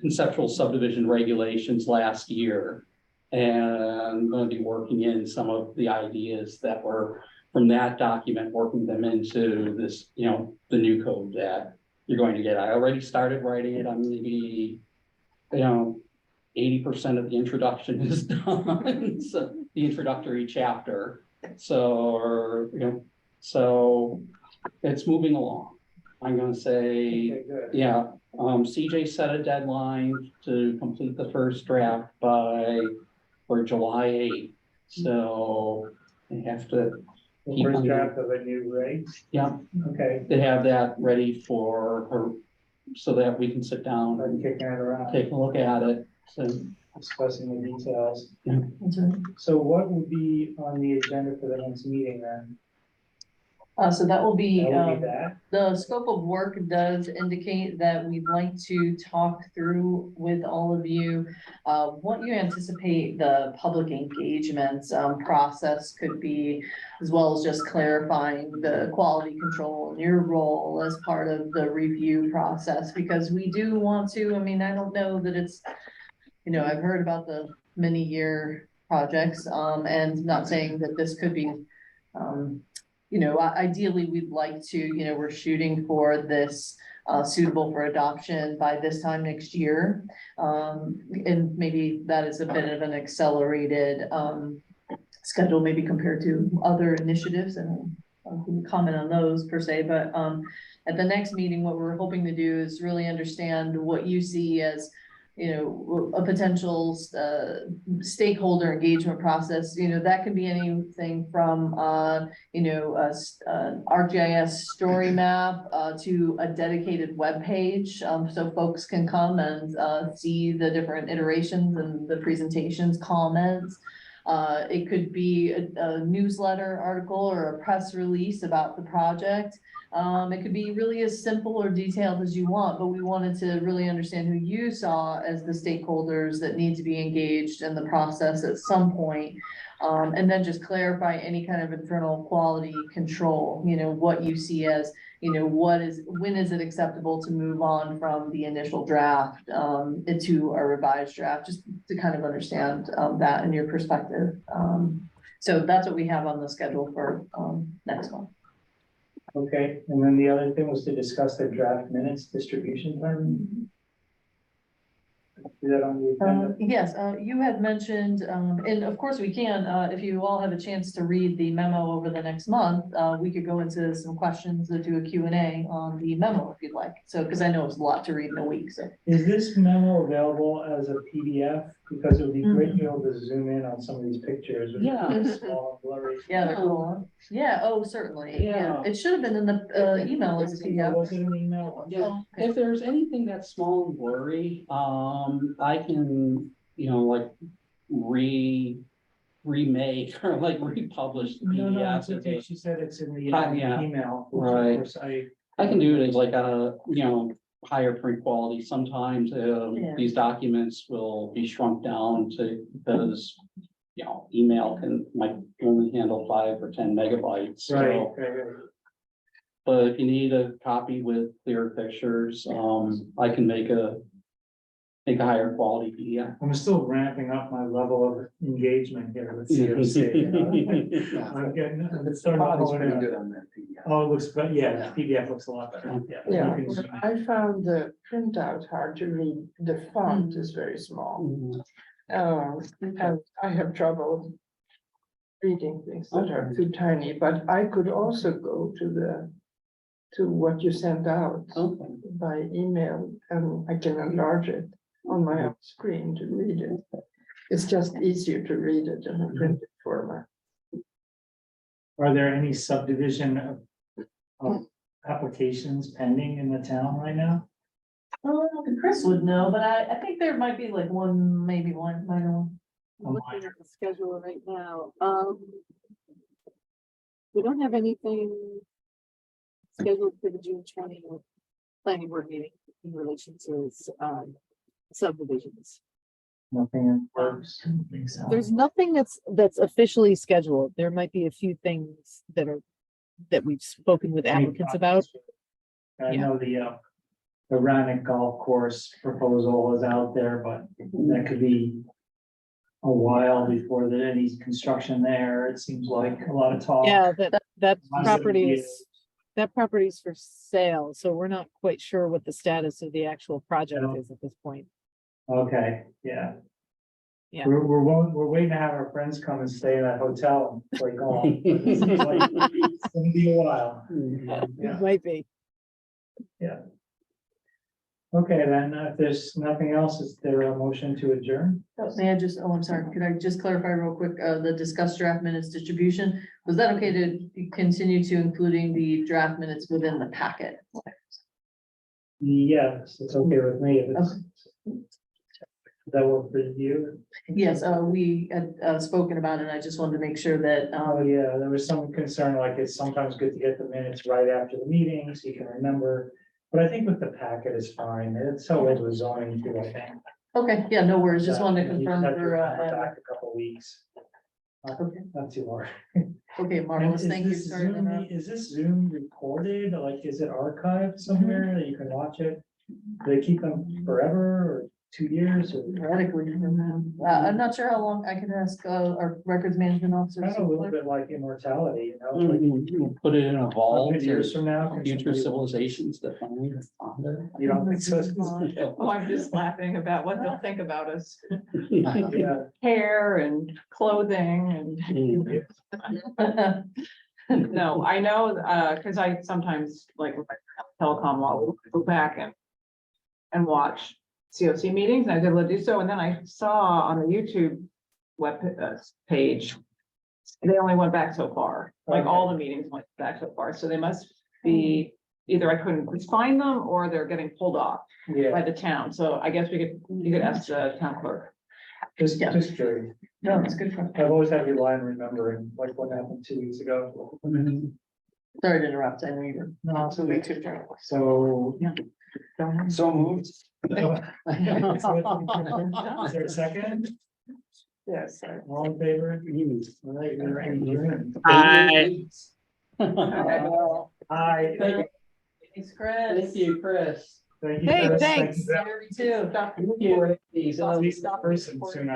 Speaker 5: conceptual subdivision regulations last year. And I'm going to be working in some of the ideas that were from that document, working them into this, you know, the new code that you're going to get. I already started writing it. I'm maybe, you know, 80% of the introduction is done. So the introductory chapter. So, you know, so it's moving along. I'm gonna say,
Speaker 1: Okay, good.
Speaker 5: yeah, CJ set a deadline to complete the first draft for July 8th. So they have to,
Speaker 1: The first draft of a new rate,
Speaker 5: yeah,
Speaker 1: okay,
Speaker 5: they have that ready for her, so that we can sit down
Speaker 1: I'm
Speaker 5: and
Speaker 1: kicking it around,
Speaker 5: take a look at it. So,
Speaker 1: discussing the details.
Speaker 3: That's right.
Speaker 1: So what would be on the agenda for the next meeting then?
Speaker 3: So that will be,
Speaker 1: That would be that?
Speaker 3: the scope of work does indicate that we'd like to talk through with all of you what you anticipate the public engagement process could be, as well as just clarifying the quality control and your role as part of the review process, because we do want to, I mean, I don't know that it's, you know, I've heard about the many year projects, and not saying that this could be, you know, ideally, we'd like to, you know, we're shooting for this suitable for adoption by this time next year. And maybe that is a bit of an accelerated schedule, maybe compared to other initiatives, and I can comment on those per se, but at the next meeting, what we're hoping to do is really understand what you see as, you know, a potential stakeholder engagement process. You know, that could be anything from, you know, ArcGIS story map to a dedicated web page, so folks can come and see the different iterations and the presentations, comments. It could be a newsletter article or a press release about the project. It could be really as simple or detailed as you want, but we wanted to really understand who you saw as the stakeholders that need to be engaged in the process at some point. And then just clarify any kind of internal quality control, you know, what you see as, you know, when is it acceptable to move on from the initial draft into a revised draft, just to kind of understand that in your perspective. So that's what we have on the schedule for next month.
Speaker 1: Okay, and then the other thing was to discuss the draft minutes distribution plan. Is that on the agenda?
Speaker 3: Yes, you had mentioned, and of course we can, if you all have a chance to read the memo over the next month, we could go into some questions or do a Q&A on the memo if you'd like. So, because I know it's a lot to read in a week, so.
Speaker 1: Is this memo available as a PDF? Because it would be great to be able to zoom in on some of these pictures. which are
Speaker 5: Yeah.
Speaker 1: small, blurry.
Speaker 3: Yeah, they're cool. Yeah, oh, certainly. Yeah, it should have been in the email as a PDF.
Speaker 1: Was it an email?
Speaker 5: Yeah,
Speaker 3: Oh, okay.
Speaker 5: if there's anything that's small and blurry, I can, you know, like remake or like republish the
Speaker 1: No, it's
Speaker 5: PDF.
Speaker 1: okay. She said it's in the
Speaker 5: Yeah.
Speaker 1: email. which of
Speaker 5: Right.
Speaker 1: course
Speaker 5: I can do it as like a, higher print quality. Sometimes,
Speaker 3: Yeah.
Speaker 5: these documents will be shrunk down to, because, email might only handle 5 or 10 megabytes, so.
Speaker 1: Right.
Speaker 5: But if you need a copy with clear pictures, I can make a higher quality PDF.
Speaker 1: I'm still ramping up my level of engagement here with COC. I'm starting to
Speaker 10: Body's
Speaker 1: hone
Speaker 10: pretty
Speaker 1: in.
Speaker 10: good on that PDF.
Speaker 1: Oh, it looks, but yeah, PDF looks a lot better.
Speaker 4: Yeah,
Speaker 1: You can zoom in.
Speaker 4: I found the printout hard to read. The font is very small. And I have trouble reading things that are too tiny, but I could also go to what you sent out
Speaker 5: Okay.
Speaker 4: by email, and I can enlarge it on my own screen to read it. It's just easier to read it in a printed format.
Speaker 1: Are there any subdivision of applications pending in the town right now?
Speaker 3: Chris would know, but I think there might be like one, maybe one, minor one.
Speaker 8: I'm looking at the schedule right now. We don't have anything scheduled for the June 20 planning board meeting in relation to subdivisions.
Speaker 1: Nothing in works.
Speaker 8: There's nothing that's officially scheduled. There might be a few things that we've spoken with applicants about.
Speaker 1: I
Speaker 8: Yeah.
Speaker 1: know the Ranick Golf Course proposal is out there, but that could be a while before there's any construction there. It seems like a lot of talk.
Speaker 8: Yeah, that
Speaker 1: Might
Speaker 8: property
Speaker 1: be-
Speaker 8: that property's for sale, so we're not quite sure what the status of the actual project
Speaker 1: Yeah.
Speaker 8: is at this point.
Speaker 1: Okay, yeah.
Speaker 8: Yeah.
Speaker 1: We're waiting to have our friends come and stay in that hotel and play golf. But it seems like it's gonna be a while. Yeah.
Speaker 8: It might be.
Speaker 1: Okay, then, if there's nothing else, is there a motion to adjourn?
Speaker 3: May I just, I'm sorry, could I just clarify real quick, the discuss draft minutes distribution? Was that okay to continue to including the draft minutes within the packet?
Speaker 1: Yes, it's okay with me. If it's, that work for you?
Speaker 3: Yes, we had spoken about it. I just wanted to make sure that,
Speaker 1: Oh, yeah, there was some concern, like it's sometimes good to get the minutes right after the meeting, so you can remember. But I think with the packet is fine. It's so it was zoning too, I think.
Speaker 3: okay, yeah, no worries, just wanted to
Speaker 1: You
Speaker 3: confirm
Speaker 1: have to
Speaker 3: for,
Speaker 1: remember Back a couple weeks.
Speaker 3: Okay.
Speaker 1: Not too long.
Speaker 3: okay, marvelous,
Speaker 1: And
Speaker 3: thank you.
Speaker 1: is this
Speaker 3: Sorry to
Speaker 1: Zoom-
Speaker 3: interrupt.
Speaker 1: Is this Zoom recorded? Like, is it archived somewhere that you can watch it? Do they keep them forever or 2 years or?
Speaker 3: Theoretically, I'm not sure how long. I can ask, our records management officer.
Speaker 1: Kind of a little bit like immortality, you know, like
Speaker 5: Put it in a vault.
Speaker 1: 100 years from now. can
Speaker 5: Future
Speaker 1: somebody-
Speaker 5: civilizations that find it.
Speaker 1: You don't think so?
Speaker 7: Oh, I'm just laughing about what they'll think about us,
Speaker 1: Yeah.
Speaker 7: hair and clothing and. No, I know, cause I sometimes like with my telecom, I'll go back and watch COC meetings, and I was able to do so, and then I saw on the YouTube web page, they only went back so far, like all the meetings went back so far, so they must be, either I couldn't find them, or they're getting pulled off
Speaker 1: Yeah,
Speaker 7: by the town, so I guess you could ask the town clerk.
Speaker 1: just
Speaker 3: Yeah.
Speaker 1: curious.
Speaker 3: No, it's good for,
Speaker 1: I've always had to rely on remembering, like what happened 2 weeks ago.
Speaker 3: sorry to interrupt, I know you were.
Speaker 1: No,
Speaker 3: So we took turn.
Speaker 1: So.
Speaker 3: Yeah.
Speaker 10: So moved.
Speaker 1: Is there a second?
Speaker 4: Yes.
Speaker 1: All in favor? All right, you're adjourned.
Speaker 6: Aye.
Speaker 1: Aye.
Speaker 3: Thanks, Chris.
Speaker 5: Thank you, Chris.
Speaker 1: Thank you.
Speaker 8: Hey,
Speaker 1: Chris. Thank
Speaker 8: thanks.
Speaker 1: you.
Speaker 3: Jerry too.
Speaker 5: Thank you.
Speaker 1: I'll see you in person soon,